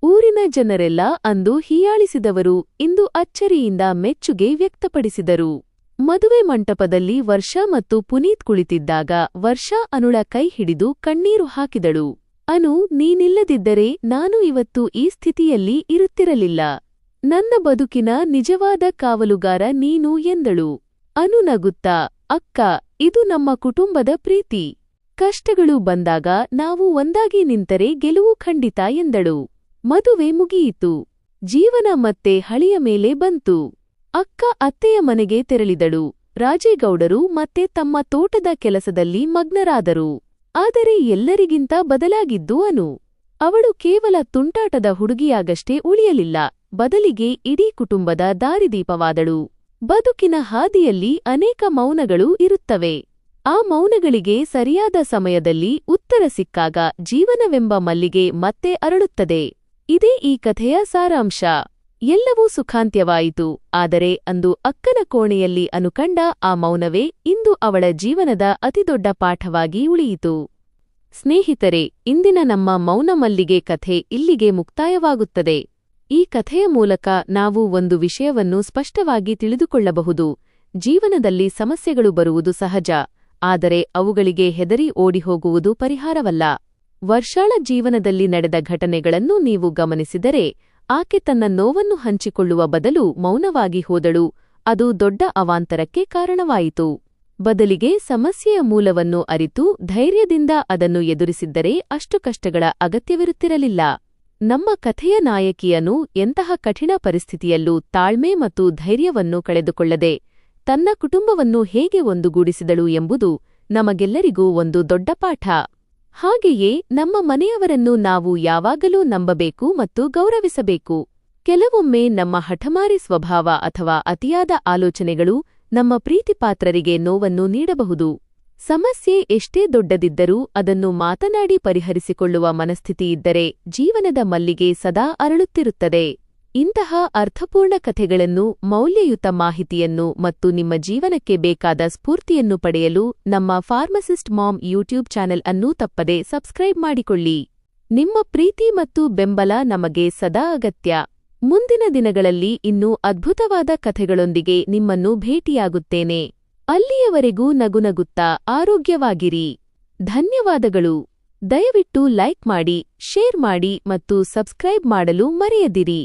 ಊರಿನ ಜನರೆಲ್ಲ ಅಂದು ಹೀಯಾಳಿಸಿದವರು ಇಂದು ಅಚ್ಚರಿಯಿಂದ ಮೆಚ್ಚುಗೆ ವ್ಯಕ್ತಪಡಿಸಿದರು. ಮದುವೆ ಮಂಟಪದಲ್ಲಿ ವರ್ಷಾ ಮತ್ತು ಪುನೀತ್ ಕುಳಿತಿದ್ದಾಗ ವರ್ಷಾ ಅನುಳ ಕೈ ಹಿಡಿದು ಕಣ್ಣೀರು ಹಾಕಿದಳು. ಅನು, ನೀನಿಲ್ಲದಿದ್ದರೆ ನಾನು ಇವತ್ತು ಈ ಸ್ಥಿತಿಯಲ್ಲಿ ಇರುತ್ತಿರಲಿಲ್ಲ. ನನ್ನ ಬದುಕಿನ ನಿಜವಾದ ಕಾವಲುಗಾರ ನೀನು ಎಂದಳು. ಅನು ನಗುತ್ತಾ, ಅಕ್ಕ, ಇದು ನಮ್ಮ ಕುಟುಂಬದ ಪ್ರೀತಿ. ಕಷ್ಟಗಳು ಬಂದಾಗ ನಾವು ಒಂದಾಗಿ ನಿಂತರೆ ಗೆಲುವು ಖಂಡಿತ ಎಂದಳು. ಮದುವೆ ಮುಗಿಯಿತು. ಜೀವನ ಮತ್ತೆ ಹಳಿಯ ಮೇಲೆ ಬಂತು. ಅಕ್ಕ ಅತ್ತೆಯ ಮನೆಗೆ ತೆರಳಿದಳು. ರಾಜೇಗೌಡರು ಮತ್ತೆ ತಮ್ಮ ತೋಟದ ಕೆಲಸದಲ್ಲಿ ಮಗ್ನರಾದರು. ಆದರೆ ಎಲ್ಲರಿಗಿಂತ ಬದಲಾಗಿದ್ದು ಅನು. ಅವಳು ಕೇವಲ ತುಂಟಾಟದ ಹುಡುಗಿಯಾಗಷ್ಟೇ ಉಳಿಯಲಿಲ್ಲ, ಬದಲಿಗೆ ಇಡೀ ಕುಟುಂಬದ ದಾರಿದೀಪವಾದಳು. ಬದುಕಿನ ಹಾದಿಯಲ್ಲಿ ಅನೇಕ ಮೌನಗಳು ಇರುತ್ತವೆ. ಆ ಮೌನಗಳಿಗೆ ಸರಿಯಾದ ಸಮಯದಲ್ಲಿ ಉತ್ತರ ಸಿಕ್ಕಾಗ ಜೀವನವೆಂಬ ಮಲ್ಲಿಗೆ ಮತ್ತೆ ಅರಳುತ್ತದೆ. ಇದೇ ಈ ಕಥೆಯ ಸಾರಾಂಶ. ಎಲ್ಲವೂ ಸುಖಾಂತ್ಯವಾಯಿತು, ಆದರೆ ಅಂದು ಅಕ್ಕನ ಕೋಣೆಯಲ್ಲಿ ಅನು ಕಂಡ ಆ ಮೌನವೇ ಇಂದು ಅವಳ ಜೀವನದ ಅತಿದೊಡ್ಡ ಪಾಠವಾಗಿ ಉಳಿಯಿತು. ಸ್ನೇಹಿತರೆ, ಇಂದಿನ ನಮ್ಮ ಮೌನ ಮಲ್ಲಿಗೆ ಕಥೆ ಇಲ್ಲಿಗೆ ಮುಕ್ತಾಯವಾಗುತ್ತದೆ. ಈ ಕಥೆಯ ಮೂಲಕ ನಾವು ಒಂದು ವಿಷಯವನ್ನು ಸ್ಪಷ್ಟವಾಗಿ ತಿಳಿದುಕೊಳ್ಳಬಹುದು. ಜೀವನದಲ್ಲಿ ಸಮಸ್ಯೆಗಳು ಬರುವುದು ಸಹಜ, ಆದರೆ ಅವುಗಳಿಗೆ ಹೆದರಿ ಓಡಿಹೋಗುವುದು ಪರಿಹಾರವಲ್ಲ. ವರ್ಷಾಳ ಜೀವನದಲ್ಲಿ ನಡೆದ ಘಟನೆಗಳನ್ನು ನೀವು ಗಮನಿಸಿದರೆ, ಆಕೆ ತನ್ನ ನೋವನ್ನು ಹಂಚಿಕೊಳ್ಳುವ ಬದಲು ಮೌನವಾಗಿ ಹೋದಳು. ಅದು ದೊಡ್ಡ ಅವಾಂತರಕ್ಕೆ ಕಾರಣವಾಯಿತು. ಬದಲಿಗೆ ಸಮಸ್ಯೆಯ ಮೂಲವನ್ನು ಅರಿತು ಧೈರ್ಯದಿಂದ ಅದನ್ನು ಎದುರಿಸಿದ್ದರೆ ಅಷ್ಟು ಕಷ್ಟಗಳ ಅಗತ್ಯವಿರುತ್ತಿರಲಿಲ್ಲ. ನಮ್ಮ ಕಥೆಯ ನಾಯಕಿಯನು ಎಂತಹ ಕಠಿಣ ಪರಿಸ್ಥಿತಿಯಲ್ಲೂ ತಾಳ್ಮೆ ಮತ್ತು ಧೈರ್ಯವನ್ನು ಕಳೆದುಕೊಳ್ಳದೆ ತನ್ನ ಕುಟುಂಬವನ್ನು ಹೇಗೆ ಒಂದುಗೂಡಿಸಿದಳು ಎಂಬುದು ನಮಗೆಲ್ಲರಿಗೂ ಒಂದು ದೊಡ್ಡ ಪಾಠ. ಹಾಗೆಯೇ ನಮ್ಮ ಮನೆಯವರನ್ನು ನಾವು ಯಾವಾಗಲೂ ನಂಬಬೇಕು ಮತ್ತು ಗೌರವಿಸಬೇಕು. ಕೆಲವೊಮ್ಮೆ ನಮ್ಮ ಹಠಮಾರಿ ಸ್ವಭಾವ ಅಥವಾ ಅತಿಯಾದ ಆಲೋಚನೆಗಳು ನಮ್ಮ ಪ್ರೀತಿಪಾತ್ರರಿಗೆ ನೋವನ್ನು ನೀಡಬಹುದು. ಸಮಸ್ಯೆ ಎಷ್ಟೇ ದೊಡ್ಡದಿದ್ದರೂ ಅದನ್ನು ಮಾತನಾಡಿ ಪರಿಹರಿಸಿಕೊಳ್ಳುವ ಮನಸ್ಥಿತಿಯಿದ್ದರೆ ಜೀವನದ ಮಲ್ಲಿಗೆ ಸದಾ ಅರಳುತ್ತಿರುತ್ತದೆ. ಇಂತಹ ಅರ್ಥಪೂರ್ಣ ಕಥೆಗಳನ್ನು, ಮೌಲ್ಯಯುತ ಮಾಹಿತಿಯನ್ನು ಮತ್ತು ನಿಮ್ಮ ಜೀವನಕ್ಕೆ ಬೇಕಾದ ಸ್ಫೂರ್ತಿಯನ್ನು ಪಡೆಯಲು ನಮ್ಮ ಫಾರ್ಮಸಿಸ್ಟ್ ಮಾಮ್ ಯೂಟ್ಯೂಬ್ ಚಾನೆಲ್ ಅನ್ನು ತಪ್ಪದೆ ಸಬ್ಸ್ಕ್ರೈಬ್ ಮಾಡಿಕೊಳ್ಳಿ. ನಿಮ್ಮ ಪ್ರೀತಿ ಮತ್ತು ಬೆಂಬಲ ನಮಗೆ ಸದಾ ಅಗತ್ಯ. ಮುಂದಿನ ದಿನಗಳಲ್ಲಿ ಇನ್ನೂ ಅದ್ಭುತವಾದ ಕಥೆಗಳೊಂದಿಗೆ ನಿಮ್ಮನ್ನು ಭೇಟಿಯಾಗುತ್ತೇನೆ. ಅಲ್ಲಿಯವರೆಗೂ ನಗುನಗುತ್ತಾ ಆರೋಗ್ಯವಾಗಿರಿ. ಧನ್ಯವಾದಗಳು. ದಯವಿಟ್ಟು ಲೈಕ್ ಮಾಡಿ, ಶೇರ್ ಮಾಡಿ ಮತ್ತು ಸಬ್ಸ್ಕ್ರೈಬ್ ಮಾಡಲು ಮರೆಯದಿರಿ.